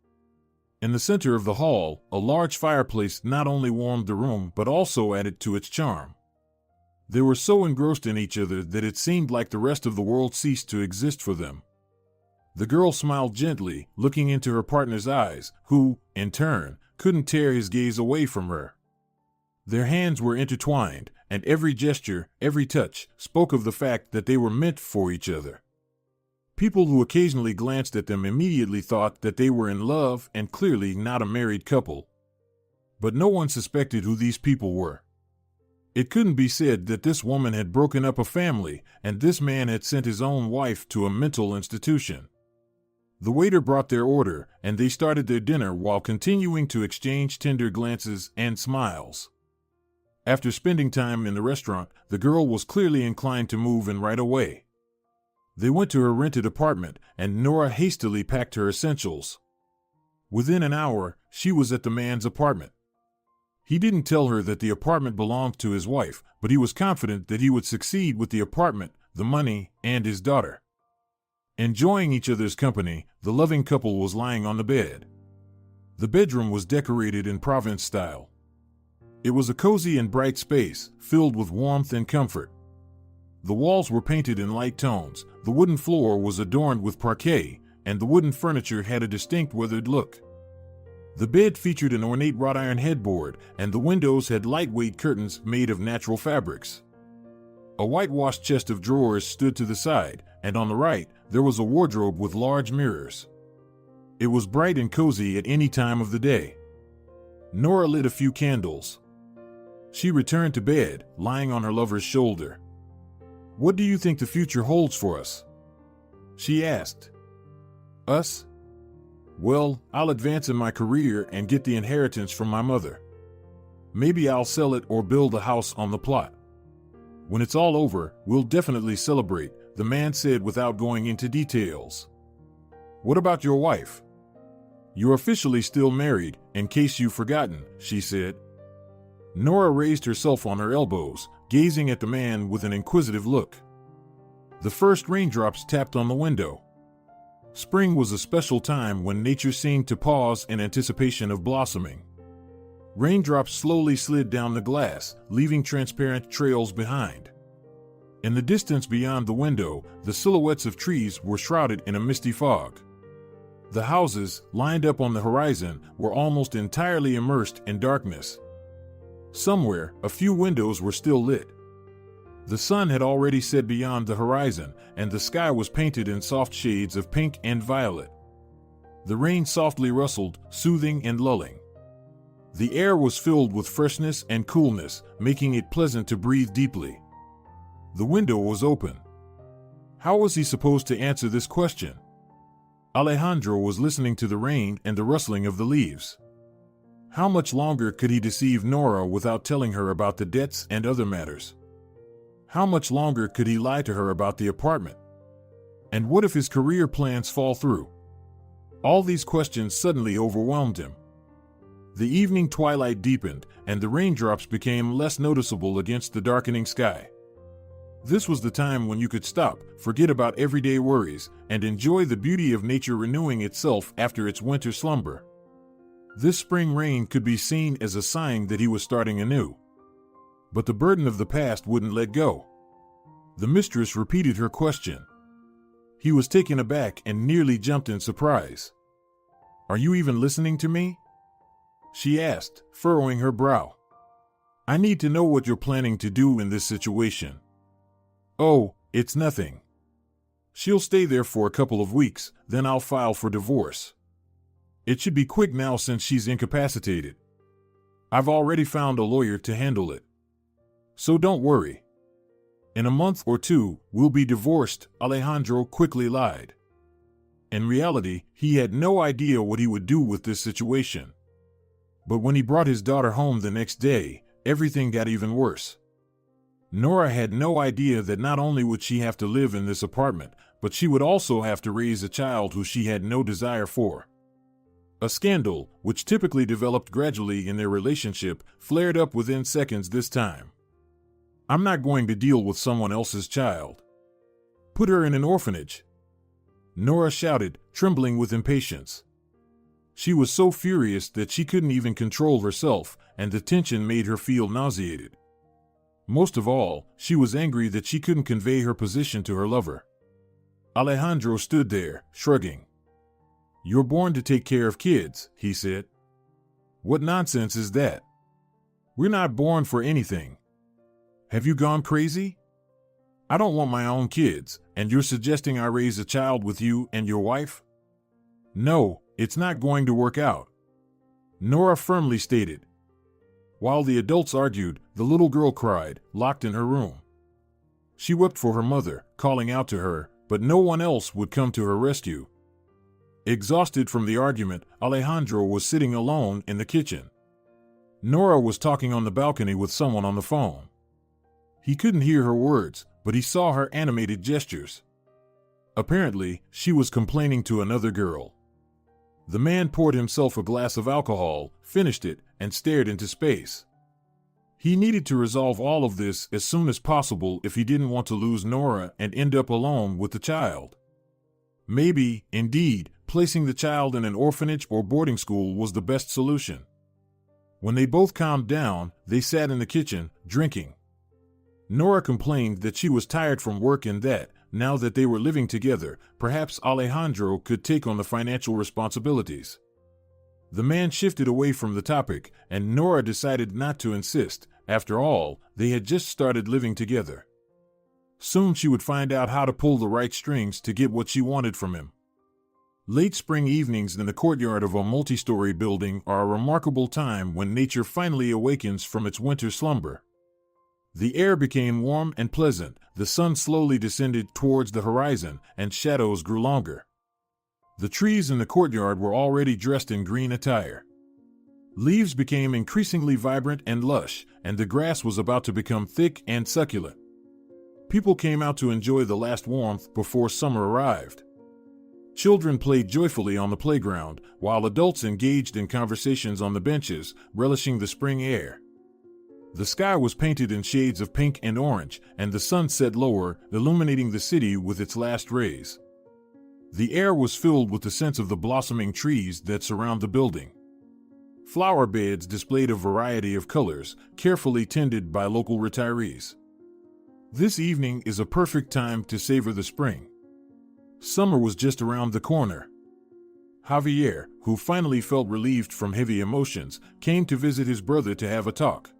In the center of the hall, a large fireplace not only warmed the room but also added to its charm. They were so engrossed in each other that it seemed like the rest of the world ceased to exist for them. The girl smiled gently, looking into her partner's eyes, who, in turn, couldn't tear his gaze away from her. Their hands were intertwined, and every gesture, every touch, spoke of the fact that they were meant for each other. People who occasionally glanced at them immediately thought that they were in love and clearly not a married couple. But no one suspected who these people were. It couldn't be said that this woman had broken up a family and this man had sent his own wife to a mental institution. The waiter brought their order, and they started their dinner while continuing to exchange tender glances and smiles. After spending time in the restaurant, the girl was clearly inclined to move in right away. They went to her rented apartment, and Nora hastily packed her essentials. Within an hour, she was at the man's apartment. He didn't tell her that the apartment belonged to his wife, but he was confident that he would succeed with the apartment, the money, and his daughter. Enjoying each other's company, the loving couple was lying on the bed. The bedroom was decorated in Provence style. It was a cozy and bright space, filled with warmth and comfort. The walls were painted in light tones, the wooden floor was adorned with parquet, and the wooden furniture had a distinct weathered look. The bed featured an ornate wrought iron headboard, and the windows had lightweight curtains made of natural fabrics. A whitewashed chest of drawers stood to the side, and on the right, there was a wardrobe with large mirrors. It was bright and cozy at any time of the day. Nora lit a few candles. She returned to bed, lying on her lover's shoulder. "What do you think the future holds for us?" she asked. "Us? Well, I'll advance in my career and get the inheritance from my mother. Maybe I'll sell it or build a house on the plot. When it's all over, we'll definitely celebrate," the man said without going into details. "What about your wife?" "You're officially still married, in case you've forgotten," she said. Nora raised herself on her elbows, gazing at the man with an inquisitive look. The first raindrops tapped on the window. Spring was a special time when nature seemed to pause in anticipation of blossoming. Raindrops slowly slid down the glass, leaving transparent trails behind. In the distance beyond the window, the silhouettes of trees were shrouded in a misty fog. The houses, lined up on the horizon, were almost entirely immersed in darkness. Somewhere, a few windows were still lit. The sun had already set beyond the horizon, and the sky was painted in soft shades of pink and violet. The rain softly rustled, soothing and lulling. The air was filled with freshness and coolness, making it pleasant to breathe deeply. The window was open. How was he supposed to answer this question? Alejandro was listening to the rain and the rustling of the leaves. How much longer could he deceive Nora without telling her about the debts and other matters? How much longer could he lie to her about the apartment? And what if his career plans fall through? All these questions suddenly overwhelmed him. The evening twilight deepened, and the raindrops became less noticeable against the darkening sky. This was the time when you could stop, forget about everyday worries, and enjoy the beauty of nature renewing itself after its winter slumber. This spring rain could be seen as a sign that he was starting anew. But the burden of the past wouldn't let go. The mistress repeated her question. He was taken aback and nearly jumped in surprise. "Are you even listening to me?" she asked, furrowing her brow. "I need to know what you're planning to do in this situation." "Oh, it's nothing. She'll stay there for a couple of weeks, then I'll file for divorce. It should be quick now since she's incapacitated. I've already found a lawyer to handle it. So don't worry. In a month or two, we'll be divorced," Alejandro quickly lied. In reality, he had no idea what he would do with this situation. But when he brought his daughter home the next day, everything got even worse. Nora had no idea that not only would she have to live in this apartment, but she would also have to raise a child who she had no desire for. A scandal, which typically developed gradually in their relationship, flared up within seconds this time. "I'm not going to deal with someone else's child. Put her in an orphanage," Nora shouted, trembling with impatience. She was so furious that she couldn't even control herself, and the tension made her feel nauseated. Most of all, she was angry that she couldn't convey her position to her lover. Alejandro stood there, shrugging. "You're born to take care of kids," he said. "What nonsense is that? We're not born for anything. Have you gone crazy? I don't want my own kids, and you're suggesting I raise a child with you and your wife? No, it's not going to work out, Nora firmly stated. While the adults argued, the little girl cried, locked in her room. She wept for her mother, calling out to her, but no one else would come to her rescue. Exhausted from the argument, Alejandro was sitting alone in the kitchen. Nora was talking on the balcony with someone on the phone. He couldn't hear her words, but he saw her animated gestures. Apparently, she was complaining to another girl. The man poured himself a glass of alcohol, finished it, and stared into space. He needed to resolve all of this as soon as possible if he didn't want to lose Nora and end up alone with the child. Maybe, indeed, placing the child in an orphanage or boarding school was the best solution. When they both calmed down, they sat in the kitchen, drinking. Nora complained that she was tired from work and that, now that they were living together, perhaps Alejandro could take on the financial responsibilities. The man shifted away from the topic, and Nora decided not to insist. After all, they had just started living together. Soon she would find out how to pull the right strings to get what she wanted from him. Late spring evenings in the courtyard of a multi-story building are a remarkable time when nature finally awakens from its winter slumber. The air became warm and pleasant, the sun slowly descended towards the horizon, and shadows grew longer. The trees in the courtyard were already dressed in green attire. Leaves became increasingly vibrant and lush, and the grass was about to become thick and succulent. People came out to enjoy the last warmth before summer arrived. Children played joyfully on the playground, while adults engaged in conversations on the benches, relishing the spring air. The sky was painted in shades of pink and orange, and the sun set lower, illuminating the city with its last rays. The air was filled with the scent of the blossoming trees that surround the building. Flower beds displayed a variety of colors, carefully tended by local retirees. This evening is a perfect time to savor the spring. Summer was just around the corner. Javier, who finally felt relieved from heavy emotions, came to visit his brother to have a talk.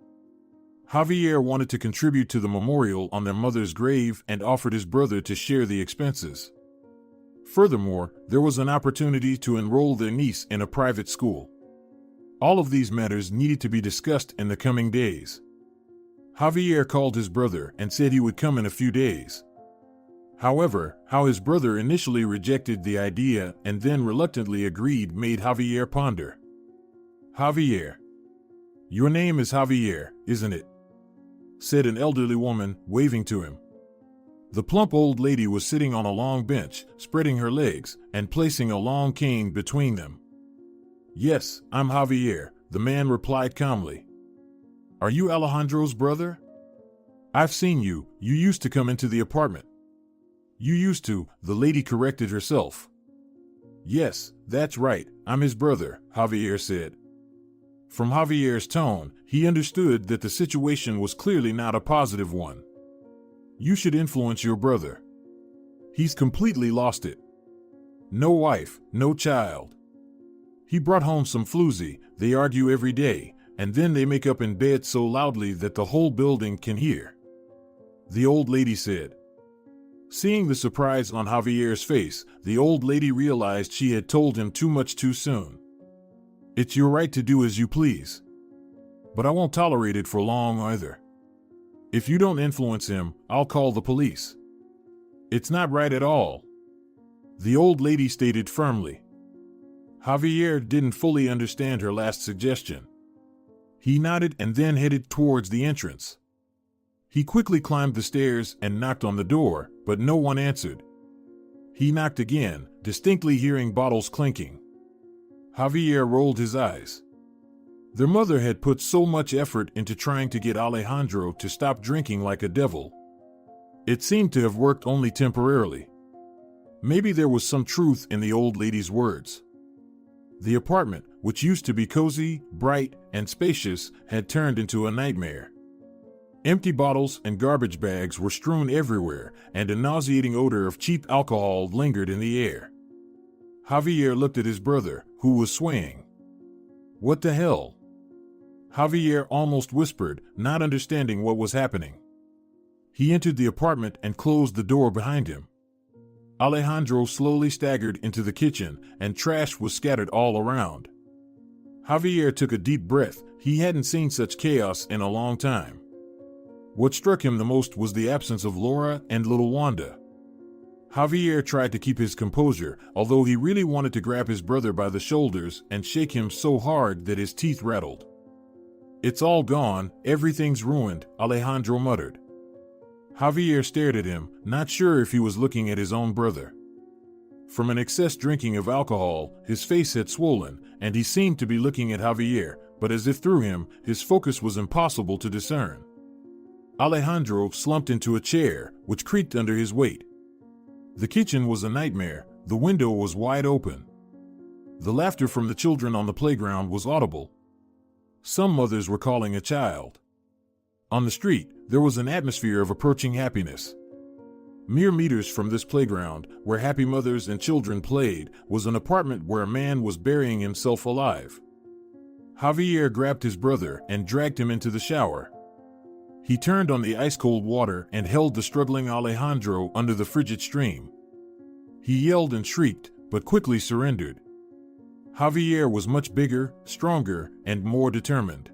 Javier wanted to contribute to the memorial on their mother's grave and offered his brother to share the expenses. Furthermore, there was an opportunity to enroll their niece in a private school. All of these matters needed to be discussed in the coming days. Javier called his brother and said he would come in a few days. However, how his brother initially rejected the idea and then reluctantly agreed made Javier ponder. Javier. Your name is Javier, isn't it? Said an elderly woman, waving to him. The plump old lady was sitting on a long bench, spreading her legs, and placing a long cane between them. Yes, I'm Javier, the man replied calmly. Are you Alejandro's brother? I've seen you, you used to come into the apartment. You used to, the lady corrected herself. Yes, that's right, I'm his brother, Javier said. From Javier's tone, he understood that the situation was clearly not a positive one. You should influence your brother. He's completely lost it. No wife, no child. He brought home some floozy, they argue every day, and then they make up in bed so loudly that the whole building can hear. The old lady said. Seeing the surprise on Javier's face, the old lady realized she had told him too much too soon. It's your right to do as you please. But I won't tolerate it for long either. If you don't influence him, I'll call the police. It's not right at all. The old lady stated firmly. Javier didn't fully understand her last suggestion. He nodded and then headed towards the entrance. He quickly climbed the stairs and knocked on the door, but no one answered. He knocked again, distinctly hearing bottles clinking. Javier rolled his eyes. Their mother had put so much effort into trying to get Alejandro to stop drinking like a devil. It seemed to have worked only temporarily. Maybe there was some truth in the old lady's words. The apartment, which used to be cozy, bright, and spacious, had turned into a nightmare. Empty bottles and garbage bags were strewn everywhere, and a nauseating odor of cheap alcohol lingered in the air. Javier looked at his brother, who was swaying. What the hell? Javier almost whispered, not understanding what was happening. He entered the apartment and closed the door behind him. Alejandro slowly staggered into the kitchen, and trash was scattered all around. Javier took a deep breath. He hadn't seen such chaos in a long time. What struck him the most was the absence of Laura and little Wanda. Javier tried to keep his composure, although he really wanted to grab his brother by the shoulders and shake him so hard that his teeth rattled. "It's all gone, everything's ruined," Alejandro muttered. Javier stared at him, not sure if he was looking at his own brother. From an excess drinking of alcohol, his face had swollen, and he seemed to be looking at Javier, but as if through him, his focus was impossible to discern. Alejandro slumped into a chair, which creaked under his weight. The kitchen was a nightmare. The window was wide open. The laughter from the children on the playground was audible. Some mothers were calling a child. On the street, there was an atmosphere of approaching happiness. Mere meters from this playground, where happy mothers and children played, was an apartment where a man was burying himself alive. Javier grabbed his brother and dragged him into the shower. He turned on the ice-cold water and held the struggling Alejandro under the frigid stream. He yelled and shrieked, but quickly surrendered. Javier was much bigger, stronger, and more determined.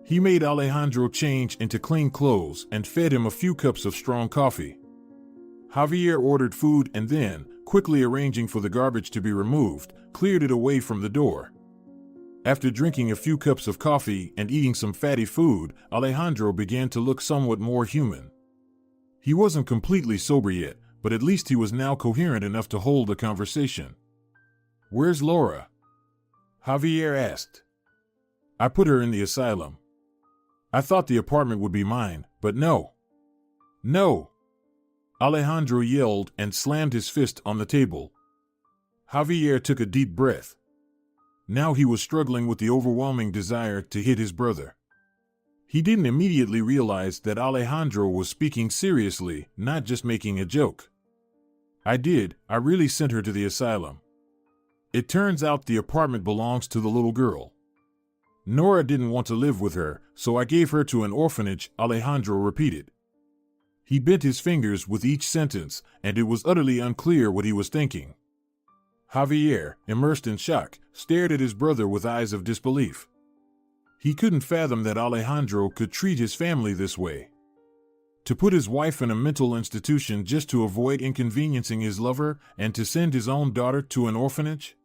He made Alejandro change into clean clothes and fed him a few cups of strong coffee. Javier ordered food and then, quickly arranging for the garbage to be removed, cleared it away from the door. After drinking a few cups of coffee and eating some fatty food, Alejandro began to look somewhat more human. He wasn't completely sober yet, but at least he was now coherent enough to hold a conversation. "Where's Laura?" Javier asked. "I put her in the asylum. I thought the apartment would be mine, but no. No!" Alejandro yelled and slammed his fist on the table. Javier took a deep breath. Now he was struggling with the overwhelming desire to hit his brother. He didn't immediately realize that Alejandro was speaking seriously, not just making a joke. I really sent her to the asylum. It turns out the apartment belongs to the little girl. Nora didn't want to live with her, so I gave her to an orphanage," Alejandro repeated. He bent his fingers with each sentence, and it was utterly unclear what he was thinking. Javier, immersed in shock, stared at his brother with eyes of disbelief. He couldn't fathom that Alejandro could treat his family this way. To put his wife in a mental institution just to avoid inconveniencing his lover and to send his own daughter to an orphanage?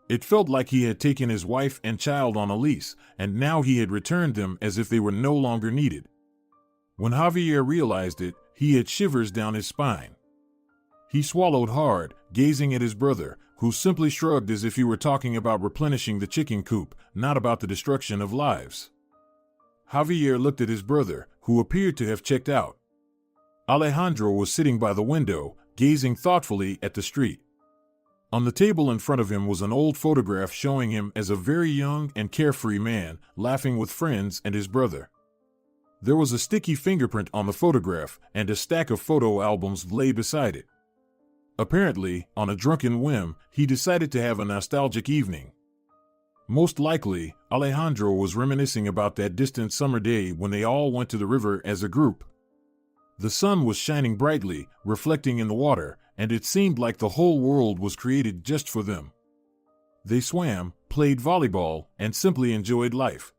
It felt like he had taken his wife and child on a lease, and now he had returned them as if they were no longer needed. When Javier realized it, he had shivers down his spine. He swallowed hard, gazing at his brother, who simply shrugged as if he were talking about replenishing the chicken coop, not about the destruction of lives. Javier looked at his brother, who appeared to have checked out. Alejandro was sitting by the window, gazing thoughtfully at the street. On the table in front of him was an old photograph showing him as a very young and carefree man, laughing with friends and his brother. There was a sticky fingerprint on the photograph, and a stack of photo albums lay beside it. Apparently, on a drunken whim, he decided to have a nostalgic evening. Most likely, Alejandro was reminiscing about that distant summer day when they all went to the river as a group. The sun was shining brightly, reflecting in the water, and it seemed like the whole world was created just for them. They swam, played volleyball, and simply enjoyed life.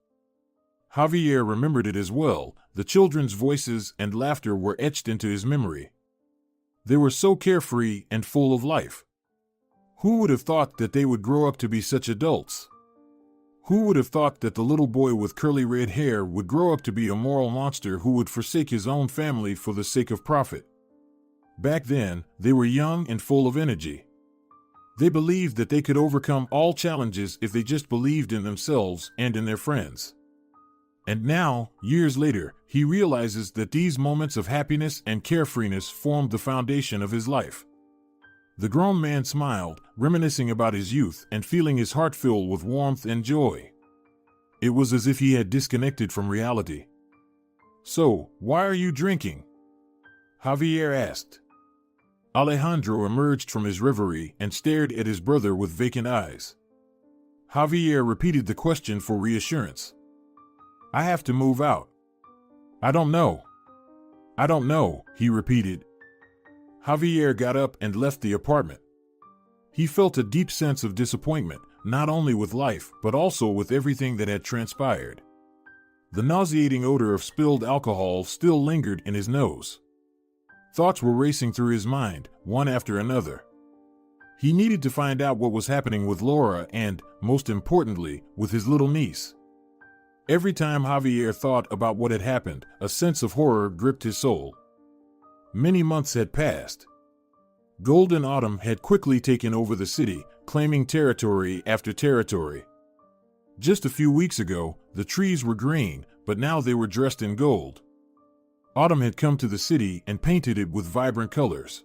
Javier remembered it as well. The children's voices and laughter were etched into his memory. They were so carefree and full of life. Who would have thought that they would grow up to be such adults? Who would have thought that the little boy with curly red hair would grow up to be a moral monster who would forsake his own family for the sake of profit? Back then, they were young and full of energy. They believed that they could overcome all challenges if they just believed in themselves and in their friends. And now, years later, he realizes that these moments of happiness and carefreeness formed the foundation of his life. The grown man smiled, reminiscing about his youth and feeling his heart fill with warmth and joy. It was as if he had disconnected from reality. "So, why are you drinking?" Javier asked. Alejandro emerged from his reverie and stared at his brother with vacant eyes. Javier repeated the question for reassurance. I have to move out. I don't know. I don't know, he repeated. Javier got up and left the apartment. He felt a deep sense of disappointment, not only with life, but also with everything that had transpired. The nauseating odor of spilled alcohol still lingered in his nose. Thoughts were racing through his mind, one after another. He needed to find out what was happening with Laura and, most importantly, with his little niece. Every time Javier thought about what had happened, a sense of horror gripped his soul. Many months had passed. Golden autumn had quickly taken over the city, claiming territory after territory. Just a few weeks ago, the trees were green, but now they were dressed in gold. Autumn had come to the city and painted it with vibrant colors.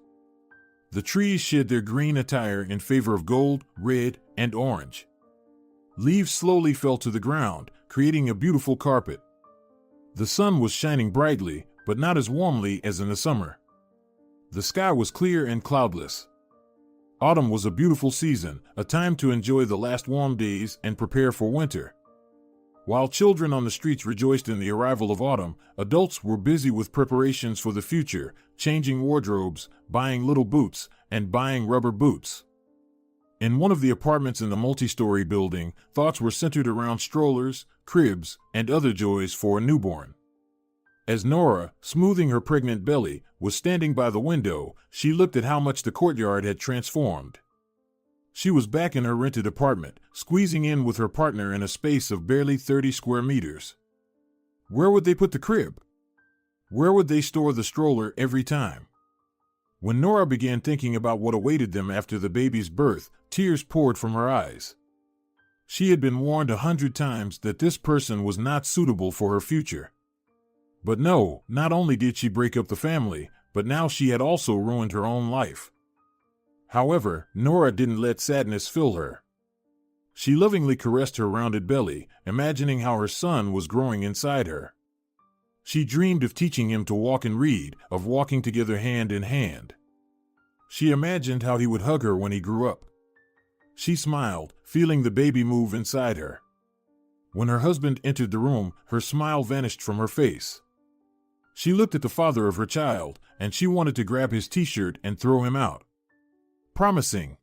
The trees shed their green attire in favor of gold, red, and orange. Leaves slowly fell to the ground, creating a beautiful carpet. The sun was shining brightly, but not as warmly as in the summer. The sky was clear and cloudless. Autumn was a beautiful season, a time to enjoy the last warm days and prepare for winter. While children on the streets rejoiced in the arrival of autumn, adults were busy with preparations for the future, changing wardrobes, buying little boots, and buying rubber boots. In one of the apartments in the multi-story building, thoughts were centered around strollers, cribs, and other joys for a newborn. As Nora, smoothing her pregnant belly, was standing by the window, she looked at how much the courtyard had transformed. She was back in her rented apartment, squeezing in with her partner in a space of barely 30 square meters. Where would they put the crib? Where would they store the stroller every time? When Nora began thinking about what awaited them after the baby's birth, tears poured from her eyes. She had been warned 100 times that this person was not suitable for her future. But no, not only did she break up the family, but now she had also ruined her own life. However, Nora didn't let sadness fill her. She lovingly caressed her rounded belly, imagining how her son was growing inside her. She dreamed of teaching him to walk and read, of walking together hand in hand. She imagined how he would hug her when he grew up. She smiled, feeling the baby move inside her. When her husband entered the room, her smile vanished from her face. She looked at the father of her child, and she wanted to grab his t-shirt and throw him out. Promising.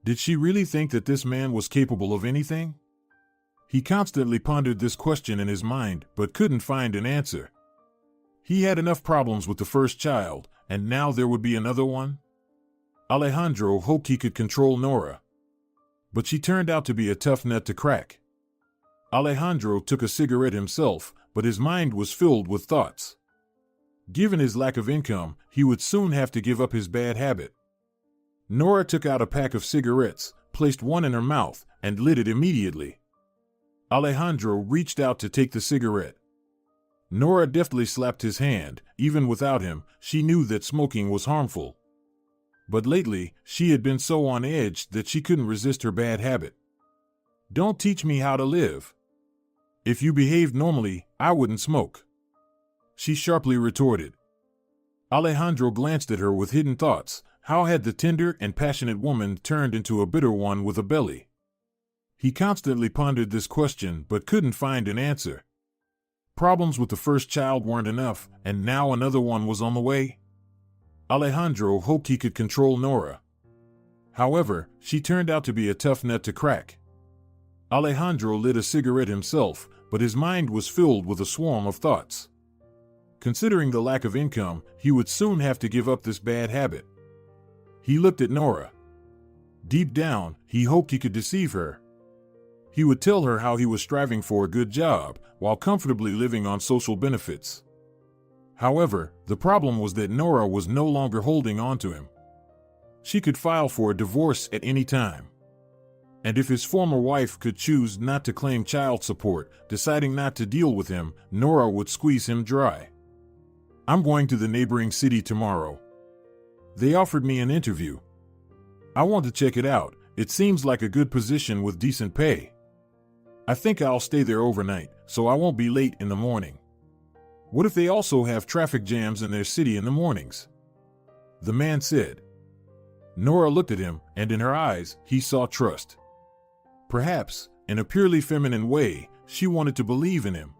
Did she really think that this man was capable of anything? He constantly pondered this question in his mind, but couldn't find an answer. He had enough problems with the first child, and now there would be another one? Alejandro hoped he could control Nora. But she turned out to be a tough nut to crack. Alejandro took a cigarette himself, but his mind was filled with thoughts. Given his lack of income, he would soon have to give up his bad habit. Nora took out a pack of cigarettes, placed one in her mouth, and lit it immediately. Alejandro reached out to take the cigarette. Nora deftly slapped his hand. Even without him, she knew that smoking was harmful. But lately, she had been so on edge that she couldn't resist her bad habit. Don't teach me how to live. If you behaved normally, I wouldn't smoke, she sharply retorted. Alejandro glanced at her with hidden thoughts. How had the tender and passionate woman turned into a bitter one with a belly? He constantly pondered this question but couldn't find an answer. Problems with the first child weren't enough, and now another one was on the way. Alejandro hoped he could control Nora. However, she turned out to be a tough nut to crack. Alejandro lit a cigarette himself, but his mind was filled with a swarm of thoughts. Considering the lack of income, he would soon have to give up this bad habit. He looked at Nora. Deep down, he hoped he could deceive her. He would tell her how he was striving for a good job, while comfortably living on social benefits. However, the problem was that Nora was no longer holding on to him. She could file for a divorce at any time. And if his former wife could choose not to claim child support, deciding not to deal with him, Nora would squeeze him dry. I'm going to the neighboring city tomorrow. They offered me an interview. I want to check it out. It seems like a good position with decent pay. I think I'll stay there overnight, so I won't be late in the morning. What if they also have traffic jams in their city in the mornings? The man said. Nora looked at him, and in her eyes, he saw trust. Perhaps, in a purely feminine way, she wanted to believe in him.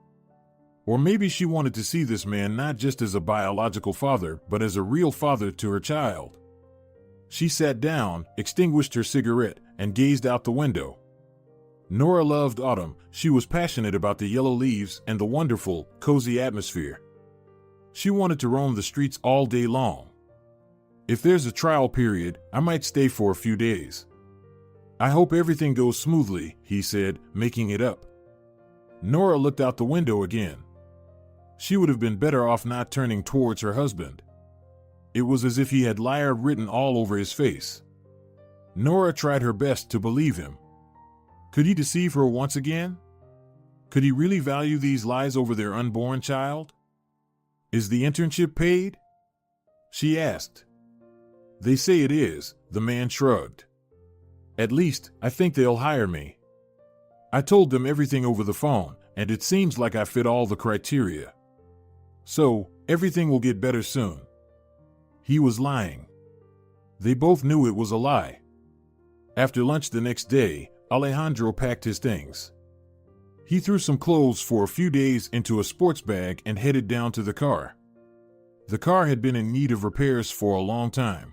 Or maybe she wanted to see this man not just as a biological father, but as a real father to her child. She sat down, extinguished her cigarette, and gazed out the window. Nora loved autumn. She was passionate about the yellow leaves and the wonderful, cozy atmosphere. She wanted to roam the streets all day long. If there's a trial period, I might stay for a few days. I hope everything goes smoothly, he said, making it up. Nora looked out the window again. She would have been better off not turning towards her husband. It was as if he had liar written all over his face. Nora tried her best to believe him. Could he deceive her once again? Could he really value these lies over their unborn child? Is the internship paid? She asked. They say it is, the man shrugged. At least, I think they'll hire me. I told them everything over the phone, and it seems like I fit all the criteria. So, everything will get better soon. He was lying. They both knew it was a lie. After lunch the next day, Alejandro packed his things. He threw some clothes for a few days into a sports bag and headed down to the car. The car had been in need of repairs for a long time.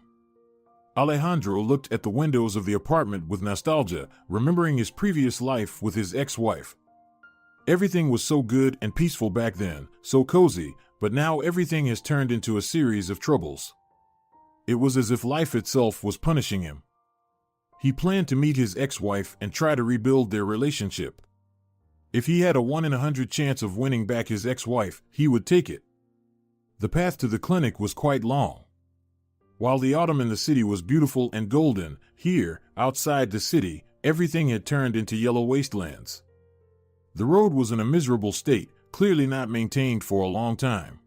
Alejandro looked at the windows of the apartment with nostalgia, remembering his previous life with his ex-wife. Everything was so good and peaceful back then, so cozy, but now everything has turned into a series of troubles. It was as if life itself was punishing him. He planned to meet his ex-wife and try to rebuild their relationship. If he had a 1 in 100 chance of winning back his ex-wife, he would take it. The path to the clinic was quite long. While the autumn in the city was beautiful and golden, here, outside the city, everything had turned into yellow wastelands. The road was in a miserable state, clearly not maintained for a long time.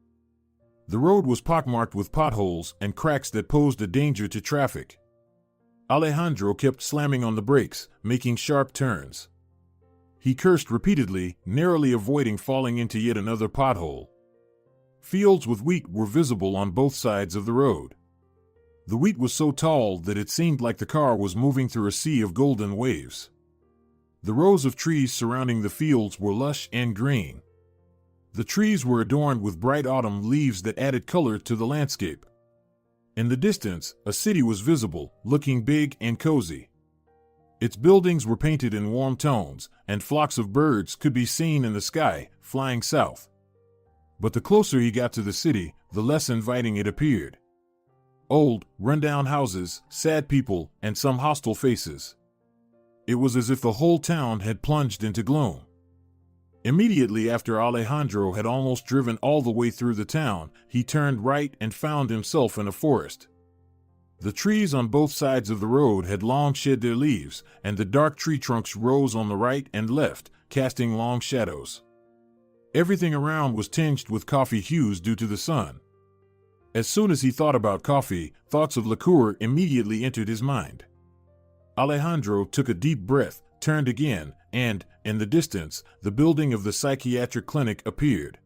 The road was pockmarked with potholes and cracks that posed a danger to traffic. Alejandro kept slamming on the brakes, making sharp turns. He cursed repeatedly, narrowly avoiding falling into yet another pothole. Fields with wheat were visible on both sides of the road. The wheat was so tall that it seemed like the car was moving through a sea of golden waves. The rows of trees surrounding the fields were lush and green. The trees were adorned with bright autumn leaves that added color to the landscape. In the distance, a city was visible, looking big and cozy. Its buildings were painted in warm tones, and flocks of birds could be seen in the sky, flying south. But the closer he got to the city, the less inviting it appeared. Old, run-down houses, sad people, and some hostile faces. It was as if the whole town had plunged into gloom. Immediately after Alejandro had almost driven all the way through the town, he turned right and found himself in a forest. The trees on both sides of the road had long shed their leaves, and the dark tree trunks rose on the right and left, casting long shadows. Everything around was tinged with coffee hues due to the sun. As soon as he thought about coffee, thoughts of liqueur immediately entered his mind. Alejandro took a deep breath, turned again, and, in the distance, the building of the psychiatric clinic appeared.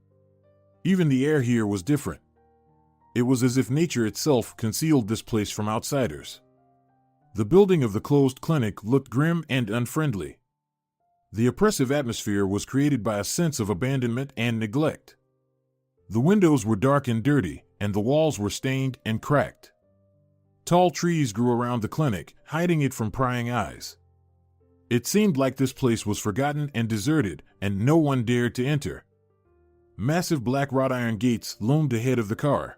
Even the air here was different. It was as if nature itself concealed this place from outsiders. The building of the closed clinic looked grim and unfriendly. The oppressive atmosphere was created by a sense of abandonment and neglect. The windows were dark and dirty, and the walls were stained and cracked. Tall trees grew around the clinic, hiding it from prying eyes. It seemed like this place was forgotten and deserted, and no one dared to enter. Massive black wrought iron gates loomed ahead of the car.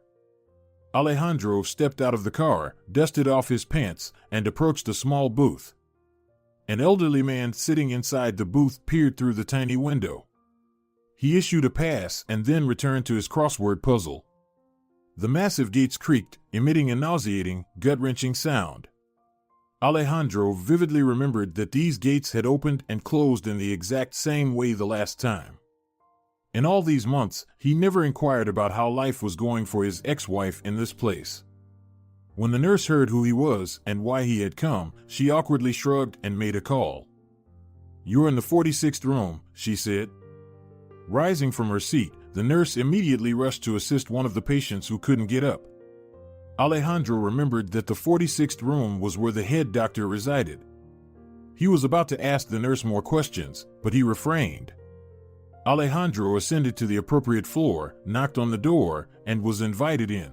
Alejandro stepped out of the car, dusted off his pants, and approached a small booth. An elderly man sitting inside the booth peered through the tiny window. He issued a pass and then returned to his crossword puzzle. The massive gates creaked, emitting a nauseating, gut-wrenching sound. Alejandro vividly remembered that these gates had opened and closed in the exact same way the last time. In all these months, he never inquired about how life was going for his ex-wife in this place. When the nurse heard who he was and why he had come, she awkwardly shrugged and made a call. "You're in the 46th room," she said. Rising from her seat, the nurse immediately rushed to assist one of the patients who couldn't get up. Alejandro remembered that the 46th room was where the head doctor resided. He was about to ask the nurse more questions, but he refrained. Alejandro ascended to the appropriate floor, knocked on the door, and was invited in.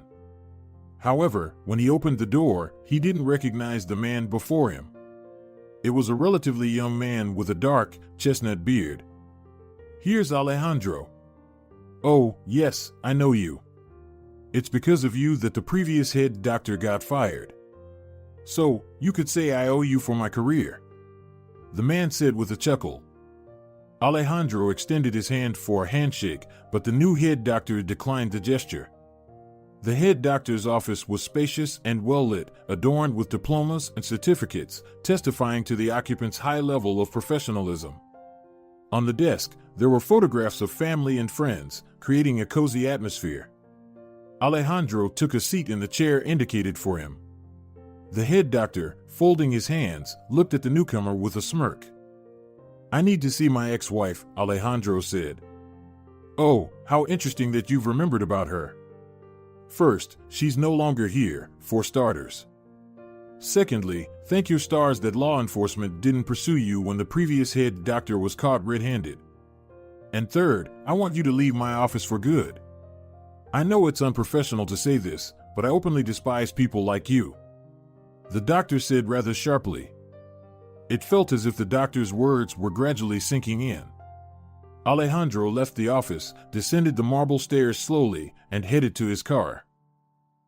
However, when he opened the door, he didn't recognize the man before him. It was a relatively young man with a dark, chestnut beard. "Here's Alejandro." "Oh, yes, I know you. It's because of you that the previous head doctor got fired. So, you could say I owe you for my career," the man said with a chuckle. Alejandro extended his hand for a handshake, but the new head doctor declined the gesture. The head doctor's office was spacious and well-lit, adorned with diplomas and certificates, testifying to the occupant's high level of professionalism. On the desk, there were photographs of family and friends, creating a cozy atmosphere. Alejandro took a seat in the chair indicated for him. The head doctor, folding his hands, looked at the newcomer with a smirk. "I need to see my ex-wife," Alejandro said. "Oh, how interesting that you've remembered about her. First, she's no longer here, for starters. Secondly, thank your stars that law enforcement didn't pursue you when the previous head doctor was caught red-handed. And third, I want you to leave my office for good. I know it's unprofessional to say this, but I openly despise people like you," the doctor said rather sharply. It felt as if the doctor's words were gradually sinking in. Alejandro left the office, descended the marble stairs slowly, and headed to his car.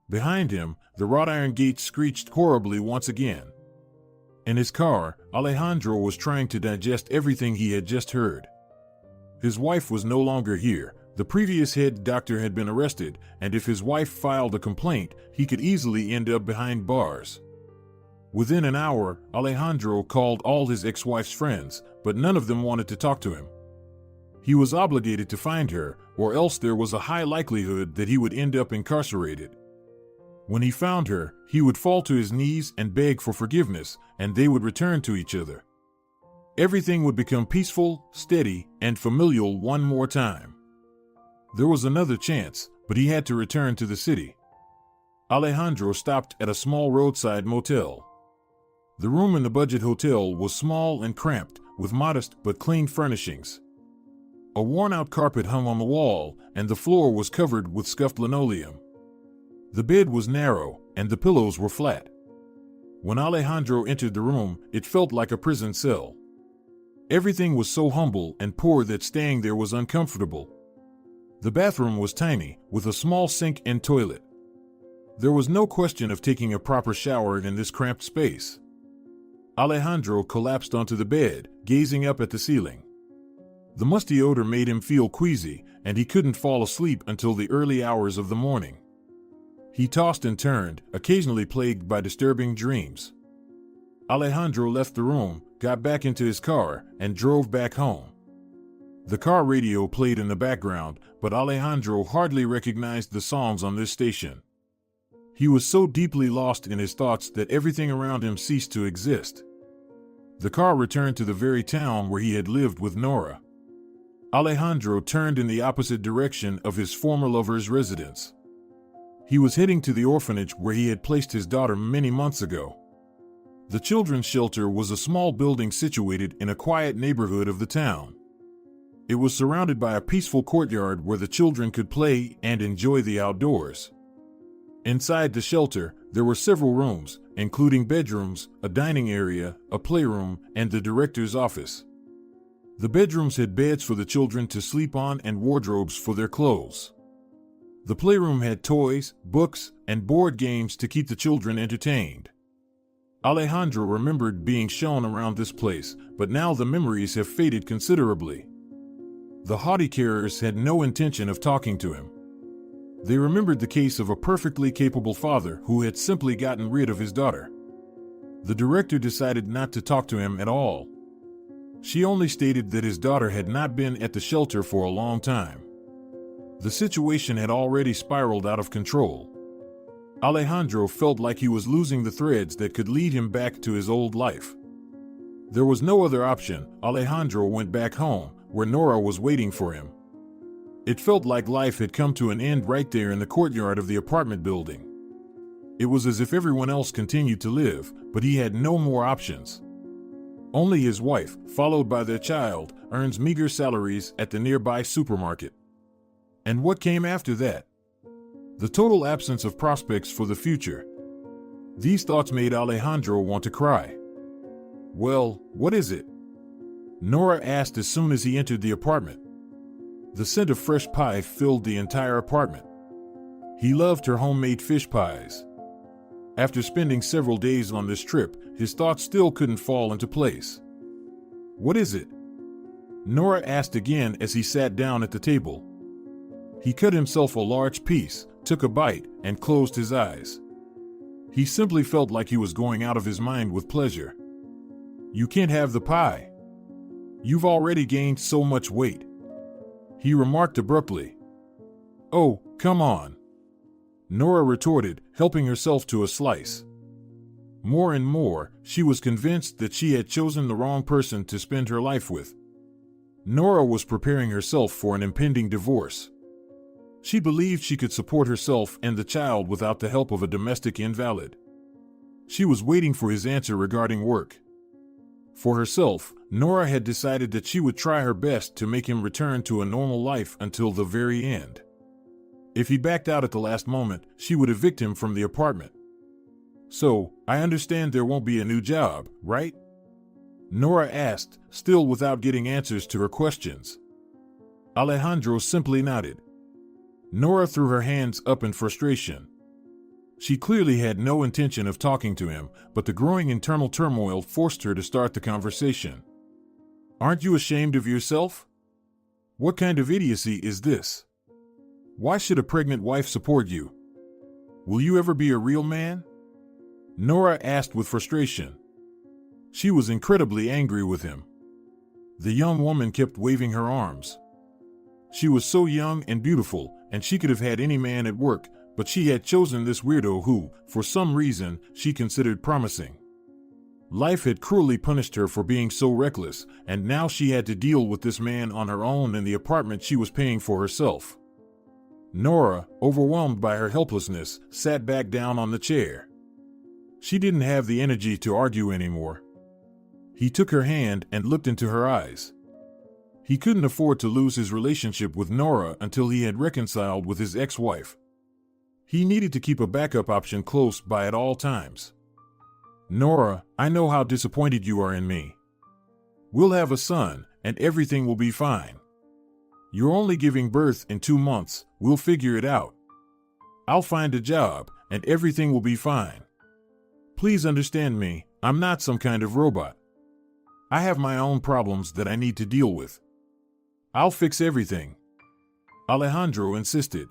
Behind him, the wrought iron gate screeched horribly once again. In his car, Alejandro was trying to digest everything he had just heard. His wife was no longer here, the previous head doctor had been arrested, and if his wife filed a complaint, he could easily end up behind bars. Within an hour, Alejandro called all his ex-wife's friends, but none of them wanted to talk to him. He was obligated to find her, or else there was a high likelihood that he would end up incarcerated. When he found her, he would fall to his knees and beg for forgiveness, and they would return to each other. Everything would become peaceful, steady, and familial one more time. There was another chance, but he had to return to the city. Alejandro stopped at a small roadside motel. The room in the budget hotel was small and cramped, with modest but clean furnishings. A worn-out carpet hung on the wall, and the floor was covered with scuffed linoleum. The bed was narrow, and the pillows were flat. When Alejandro entered the room, it felt like a prison cell. Everything was so humble and poor that staying there was uncomfortable. The bathroom was tiny, with a small sink and toilet. There was no question of taking a proper shower in this cramped space. Alejandro collapsed onto the bed, gazing up at the ceiling. The musty odor made him feel queasy, and he couldn't fall asleep until the early hours of the morning. He tossed and turned, occasionally plagued by disturbing dreams. Alejandro left the room, got back into his car, and drove back home. The car radio played in the background, but Alejandro hardly recognized the songs on this station. He was so deeply lost in his thoughts that everything around him ceased to exist. The car returned to the very town where he had lived with Nora. Alejandro turned in the opposite direction of his former lover's residence. He was heading to the orphanage where he had placed his daughter many months ago. The children's shelter was a small building situated in a quiet neighborhood of the town. It was surrounded by a peaceful courtyard where the children could play and enjoy the outdoors. Inside the shelter, there were several rooms, including bedrooms, a dining area, a playroom, and the director's office. The bedrooms had beds for the children to sleep on and wardrobes for their clothes. The playroom had toys, books, and board games to keep the children entertained. Alejandro remembered being shown around this place, but now the memories have faded considerably. The haughty carers had no intention of talking to him. They remembered the case of a perfectly capable father who had simply gotten rid of his daughter. The director decided not to talk to him at all. She only stated that his daughter had not been at the shelter for a long time. The situation had already spiraled out of control. Alejandro felt like he was losing the threads that could lead him back to his old life. There was no other option. Alejandro went back home, where Nora was waiting for him. It felt like life had come to an end right there in the courtyard of the apartment building. It was as if everyone else continued to live, but he had no more options. Only his wife, followed by their child, earns meager salaries at the nearby supermarket. And what came after that? The total absence of prospects for the future. These thoughts made Alejandro want to cry. "Well, what is it?" Nora asked as soon as he entered the apartment. The scent of fresh pie filled the entire apartment. He loved her homemade fish pies. After spending several days on this trip, his thoughts still couldn't fall into place. "What is it?" Nora asked again as he sat down at the table. He cut himself a large piece, took a bite, and closed his eyes. He simply felt like he was going out of his mind with pleasure. "You can't have the pie. You've already gained so much weight," he remarked abruptly. "Oh, come on," Nora retorted, helping herself to a slice. More and more, she was convinced that she had chosen the wrong person to spend her life with. Nora was preparing herself for an impending divorce. She believed she could support herself and the child without the help of a domestic invalid. She was waiting for his answer regarding work. For herself, Nora had decided that she would try her best to make him return to a normal life until the very end. If he backed out at the last moment, she would evict him from the apartment. "So, I understand there won't be a new job, right?" Nora asked, still without getting answers to her questions. Alejandro simply nodded. Nora threw her hands up in frustration. She clearly had no intention of talking to him, but the growing internal turmoil forced her to start the conversation. "Aren't you ashamed of yourself? What kind of idiocy is this? Why should a pregnant wife support you? Will you ever be a real man?" Nora asked with frustration. She was incredibly angry with him. The young woman kept waving her arms. She was so young and beautiful, and she could have had any man at work, but she had chosen this weirdo who, for some reason, she considered promising. Life had cruelly punished her for being so reckless, and now she had to deal with this man on her own in the apartment she was paying for herself. Nora, overwhelmed by her helplessness, sat back down on the chair. She didn't have the energy to argue anymore. He took her hand and looked into her eyes. He couldn't afford to lose his relationship with Nora until he had reconciled with his ex-wife. He needed to keep a backup option close by at all times. "Nora, I know how disappointed you are in me. We'll have a son, and everything will be fine. You're only giving birth in 2 months, we'll figure it out. I'll find a job, and everything will be fine. Please understand me, I'm not some kind of robot. I have my own problems that I need to deal with. I'll fix everything," Alejandro insisted.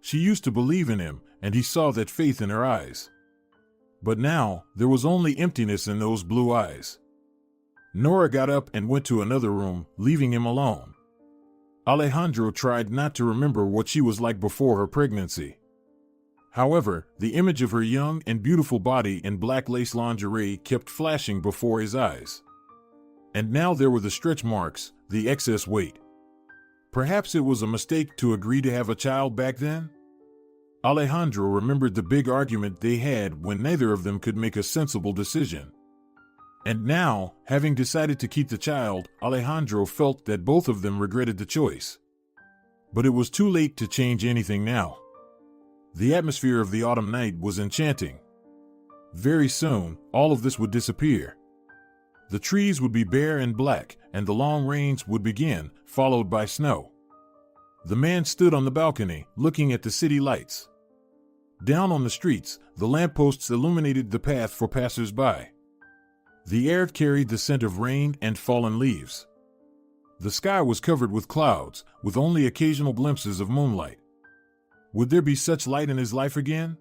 She used to believe in him, and he saw that faith in her eyes. But now, there was only emptiness in those blue eyes. Nora got up and went to another room, leaving him alone. Alejandro tried not to remember what she was like before her pregnancy. However, the image of her young and beautiful body in black lace lingerie kept flashing before his eyes. And now there were the stretch marks, the excess weight. Perhaps it was a mistake to agree to have a child back then? Alejandro remembered the big argument they had when neither of them could make a sensible decision. And now, having decided to keep the child, Alejandro felt that both of them regretted the choice. But it was too late to change anything now. The atmosphere of the autumn night was enchanting. Very soon, all of this would disappear. The trees would be bare and black, and the long rains would begin, followed by snow. The man stood on the balcony, looking at the city lights. Down on the streets, the lampposts illuminated the path for passers-by. The air carried the scent of rain and fallen leaves. The sky was covered with clouds, with only occasional glimpses of moonlight. Would there be such light in his life again?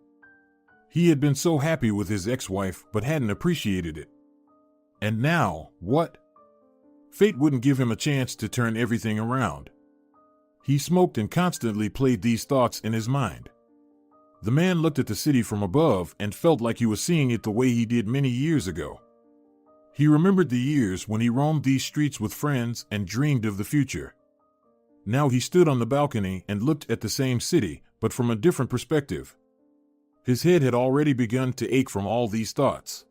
He had been so happy with his ex-wife, but hadn't appreciated it. And now, what? Fate wouldn't give him a chance to turn everything around. He smoked and constantly played these thoughts in his mind. The man looked at the city from above and felt like he was seeing it the way he did many years ago. He remembered the years when he roamed these streets with friends and dreamed of the future. Now he stood on the balcony and looked at the same city, but from a different perspective. His head had already begun to ache from all these thoughts.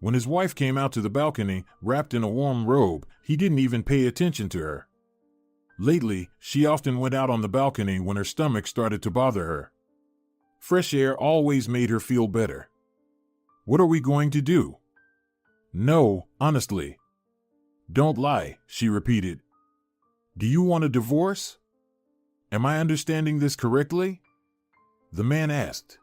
When his wife came out to the balcony, wrapped in a warm robe, he didn't even pay attention to her. Lately, she often went out on the balcony when her stomach started to bother her. Fresh air always made her feel better. What are we going to do? No, honestly. Don't lie, she repeated. Do you want a divorce? Am I understanding this correctly? The man asked.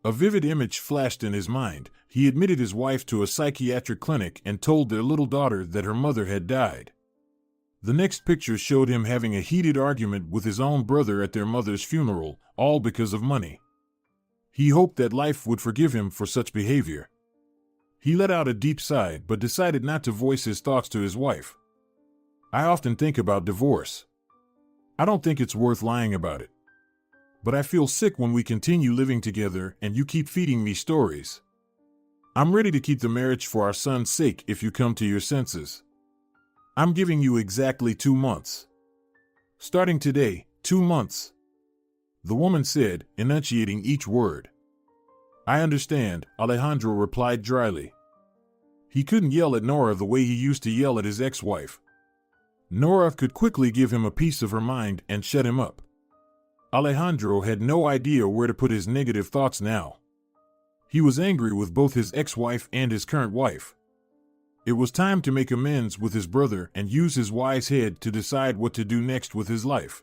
A vivid image flashed in his mind. He admitted his wife to a psychiatric clinic and told their little daughter that her mother had died. The next picture showed him having a heated argument with his own brother at their mother's funeral, all because of money. He hoped that life would forgive him for such behavior. He let out a deep sigh but decided not to voice his thoughts to his wife. I often think about divorce. I don't think it's worth lying about it. But I feel sick when we continue living together and you keep feeding me stories. I'm ready to keep the marriage for our son's sake if you come to your senses. I'm giving you exactly 2 months. Starting today, 2 months. The woman said, enunciating each word. I understand, Alejandro replied dryly. He couldn't yell at Nora the way he used to yell at his ex-wife. Nora could quickly give him a piece of her mind and shut him up. Alejandro had no idea where to put his negative thoughts now. He was angry with both his ex-wife and his current wife. It was time to make amends with his brother and use his wise head to decide what to do next with his life.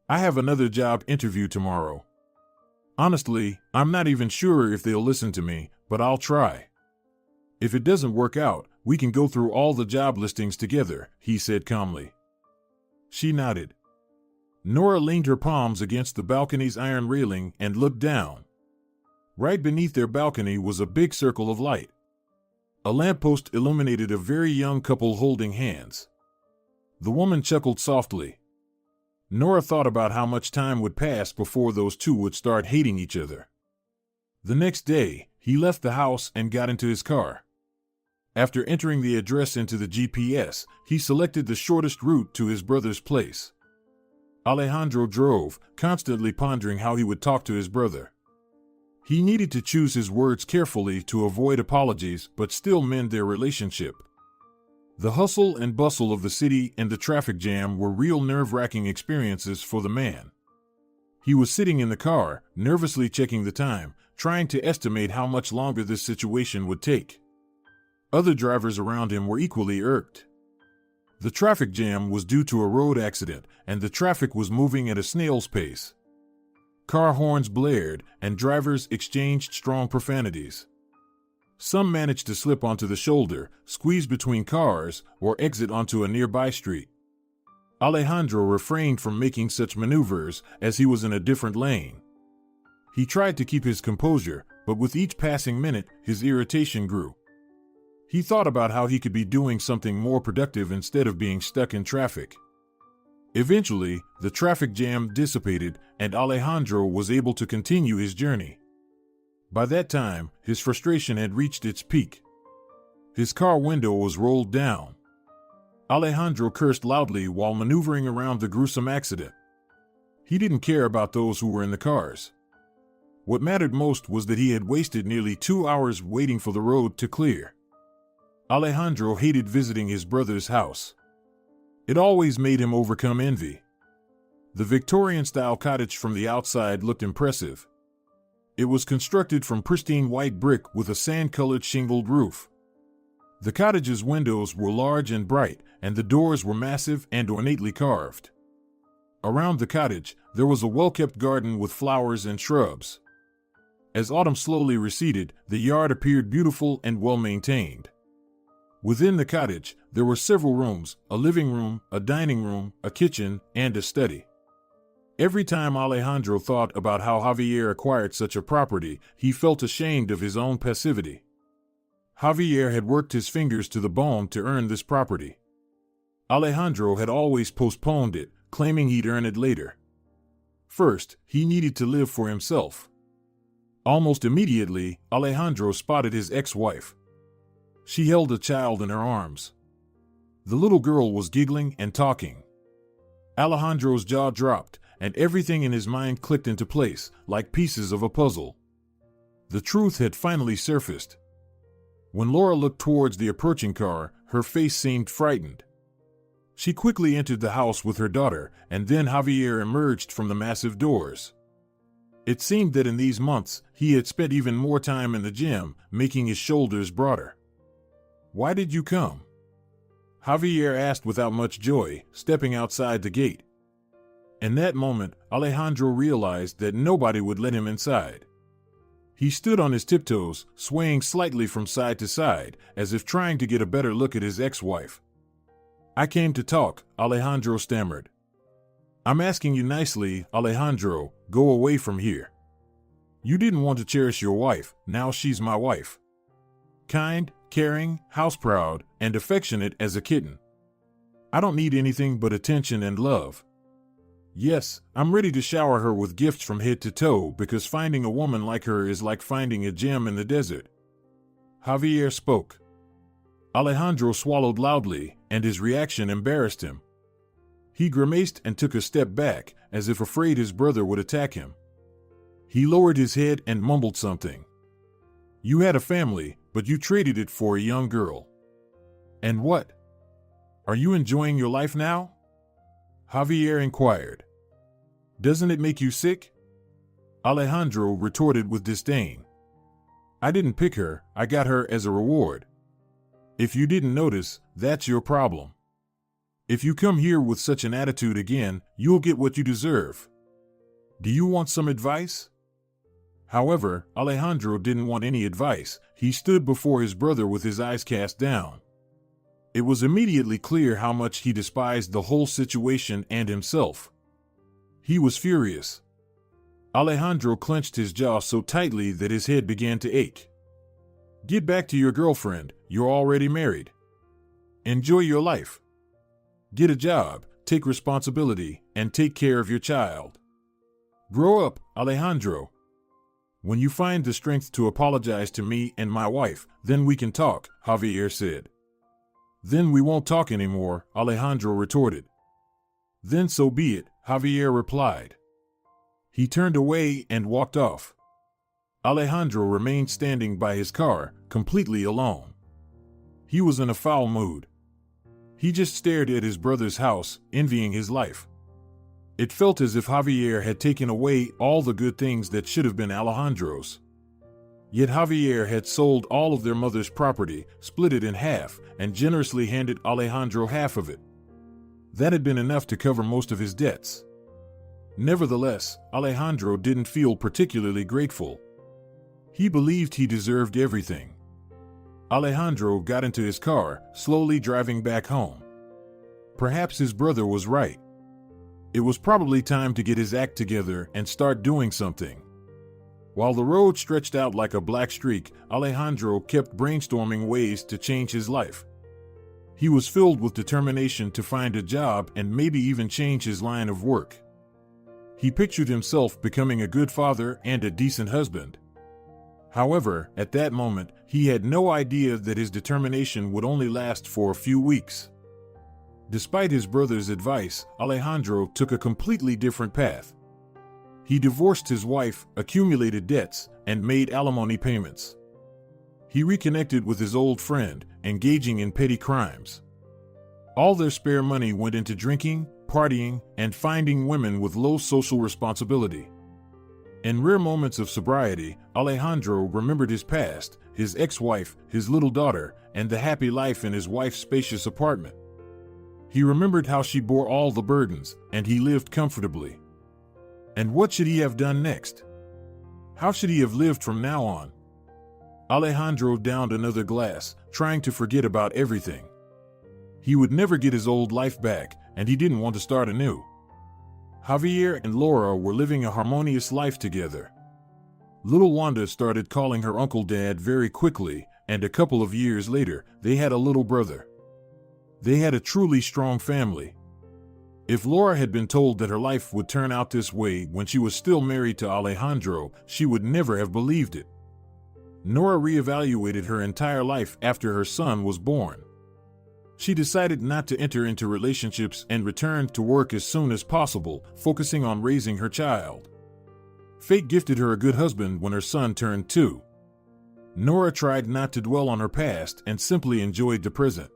I have another job interview tomorrow. Honestly, I'm not even sure if they'll listen to me, but I'll try. If it doesn't work out, we can go through all the job listings together, he said calmly. She nodded. Nora leaned her palms against the balcony's iron railing and looked down. Right beneath their balcony was a big circle of light. A lamppost illuminated a very young couple holding hands. The woman chuckled softly. Nora thought about how much time would pass before those two would start hating each other. The next day, he left the house and got into his car. After entering the address into the GPS, he selected the shortest route to his brother's place. Alejandro drove, constantly pondering how he would talk to his brother. He needed to choose his words carefully to avoid apologies but still mend their relationship. The hustle and bustle of the city and the traffic jam were real nerve-wracking experiences for the man. He was sitting in the car, nervously checking the time, trying to estimate how much longer this situation would take. Other drivers around him were equally irked. The traffic jam was due to a road accident, and the traffic was moving at a snail's pace. Car horns blared, and drivers exchanged strong profanities. Some managed to slip onto the shoulder, squeeze between cars, or exit onto a nearby street. Alejandro refrained from making such maneuvers as he was in a different lane. He tried to keep his composure, but with each passing minute, his irritation grew. He thought about how he could be doing something more productive instead of being stuck in traffic. Eventually, the traffic jam dissipated, and Alejandro was able to continue his journey. By that time, his frustration had reached its peak. His car window was rolled down. Alejandro cursed loudly while maneuvering around the gruesome accident. He didn't care about those who were in the cars. What mattered most was that he had wasted nearly 2 hours waiting for the road to clear. Alejandro hated visiting his brother's house. It always made him overcome envy. The Victorian-style cottage from the outside looked impressive. It was constructed from pristine white brick with a sand-colored shingled roof. The cottage's windows were large and bright, and the doors were massive and ornately carved. Around the cottage, there was a well-kept garden with flowers and shrubs. As autumn slowly receded, the yard appeared beautiful and well-maintained. Within the cottage, there were several rooms, a living room, a dining room, a kitchen, and a study. Every time Alejandro thought about how Javier acquired such a property, he felt ashamed of his own passivity. Javier had worked his fingers to the bone to earn this property. Alejandro had always postponed it, claiming he'd earn it later. First, he needed to live for himself. Almost immediately, Alejandro spotted his ex-wife. She held a child in her arms. The little girl was giggling and talking. Alejandro's jaw dropped, and everything in his mind clicked into place, like pieces of a puzzle. The truth had finally surfaced. When Laura looked towards the approaching car, her face seemed frightened. She quickly entered the house with her daughter, and then Javier emerged from the massive doors. It seemed that in these months, he had spent even more time in the gym, making his shoulders broader. "Why did you come?" Javier asked without much joy, stepping outside the gate. In that moment, Alejandro realized that nobody would let him inside. He stood on his tiptoes, swaying slightly from side to side, as if trying to get a better look at his ex-wife. "I came to talk," Alejandro stammered. "I'm asking you nicely, Alejandro, go away from here. You didn't want to cherish your wife, now she's my wife. Kind, caring, house-proud, and affectionate as a kitten. I don't need anything but attention and love. Yes, I'm ready to shower her with gifts from head to toe because finding a woman like her is like finding a gem in the desert." Javier spoke. Alejandro swallowed loudly, and his reaction embarrassed him. He grimaced and took a step back, as if afraid his brother would attack him. He lowered his head and mumbled something. "You had a family, but you traded it for a young girl. And what? Are you enjoying your life now?" Javier inquired. "Doesn't it make you sick?" Alejandro retorted with disdain. "I didn't pick her, I got her as a reward. If you didn't notice, that's your problem. If you come here with such an attitude again, you'll get what you deserve. Do you want some advice?" However, Alejandro didn't want any advice. He stood before his brother with his eyes cast down. It was immediately clear how much he despised the whole situation and himself. He was furious. Alejandro clenched his jaw so tightly that his head began to ache. "Get back to your girlfriend, you're already married. Enjoy your life. Get a job, take responsibility, and take care of your child. Grow up, Alejandro. When you find the strength to apologize to me and my wife, then we can talk," Javier said. "Then we won't talk anymore," Alejandro retorted. "Then so be it," Javier replied. He turned away and walked off. Alejandro remained standing by his car, completely alone. He was in a foul mood. He just stared at his brother's house, envying his life. It felt as if Javier had taken away all the good things that should have been Alejandro's. Yet Javier had sold all of their mother's property, split it in half, and generously handed Alejandro half of it. That had been enough to cover most of his debts. Nevertheless, Alejandro didn't feel particularly grateful. He believed he deserved everything. Alejandro got into his car, slowly driving back home. Perhaps his brother was right. It was probably time to get his act together and start doing something. While the road stretched out like a black streak, Alejandro kept brainstorming ways to change his life. He was filled with determination to find a job and maybe even change his line of work. He pictured himself becoming a good father and a decent husband. However, at that moment, he had no idea that his determination would only last for a few weeks. Despite his brother's advice, Alejandro took a completely different path. He divorced his wife, accumulated debts, and made alimony payments. He reconnected with his old friend, engaging in petty crimes. All their spare money went into drinking, partying, and finding women with low social responsibility. In rare moments of sobriety, Alejandro remembered his past, his ex-wife, his little daughter, and the happy life in his wife's spacious apartment. He remembered how she bore all the burdens, and he lived comfortably. And what should he have done next? How should he have lived from now on? Alejandro downed another glass, trying to forget about everything. He would never get his old life back, and he didn't want to start anew. Javier and Laura were living a harmonious life together. Little Wanda started calling her Uncle Dad very quickly, and a couple of years later, they had a little brother. They had a truly strong family. If Laura had been told that her life would turn out this way when she was still married to Alejandro, she would never have believed it. Nora reevaluated her entire life after her son was born. She decided not to enter into relationships and returned to work as soon as possible, focusing on raising her child. Fate gifted her a good husband when her son turned 2. Nora tried not to dwell on her past and simply enjoyed the present.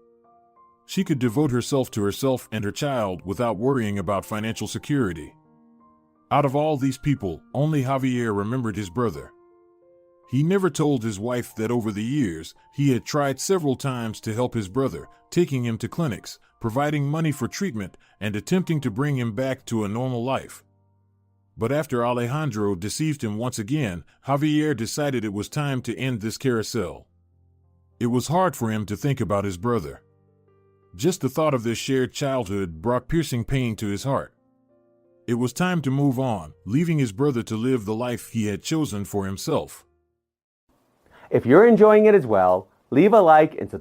She could devote herself to herself and her child without worrying about financial security. Out of all these people, only Javier remembered his brother. He never told his wife that over the years, he had tried several times to help his brother, taking him to clinics, providing money for treatment, and attempting to bring him back to a normal life. But after Alejandro deceived him once again, Javier decided it was time to end this carousel. It was hard for him to think about his brother. Just the thought of their shared childhood brought piercing pain to his heart. It was time to move on, leaving his brother to live the life he had chosen for himself. If you're enjoying it as well, leave a like and subscribe.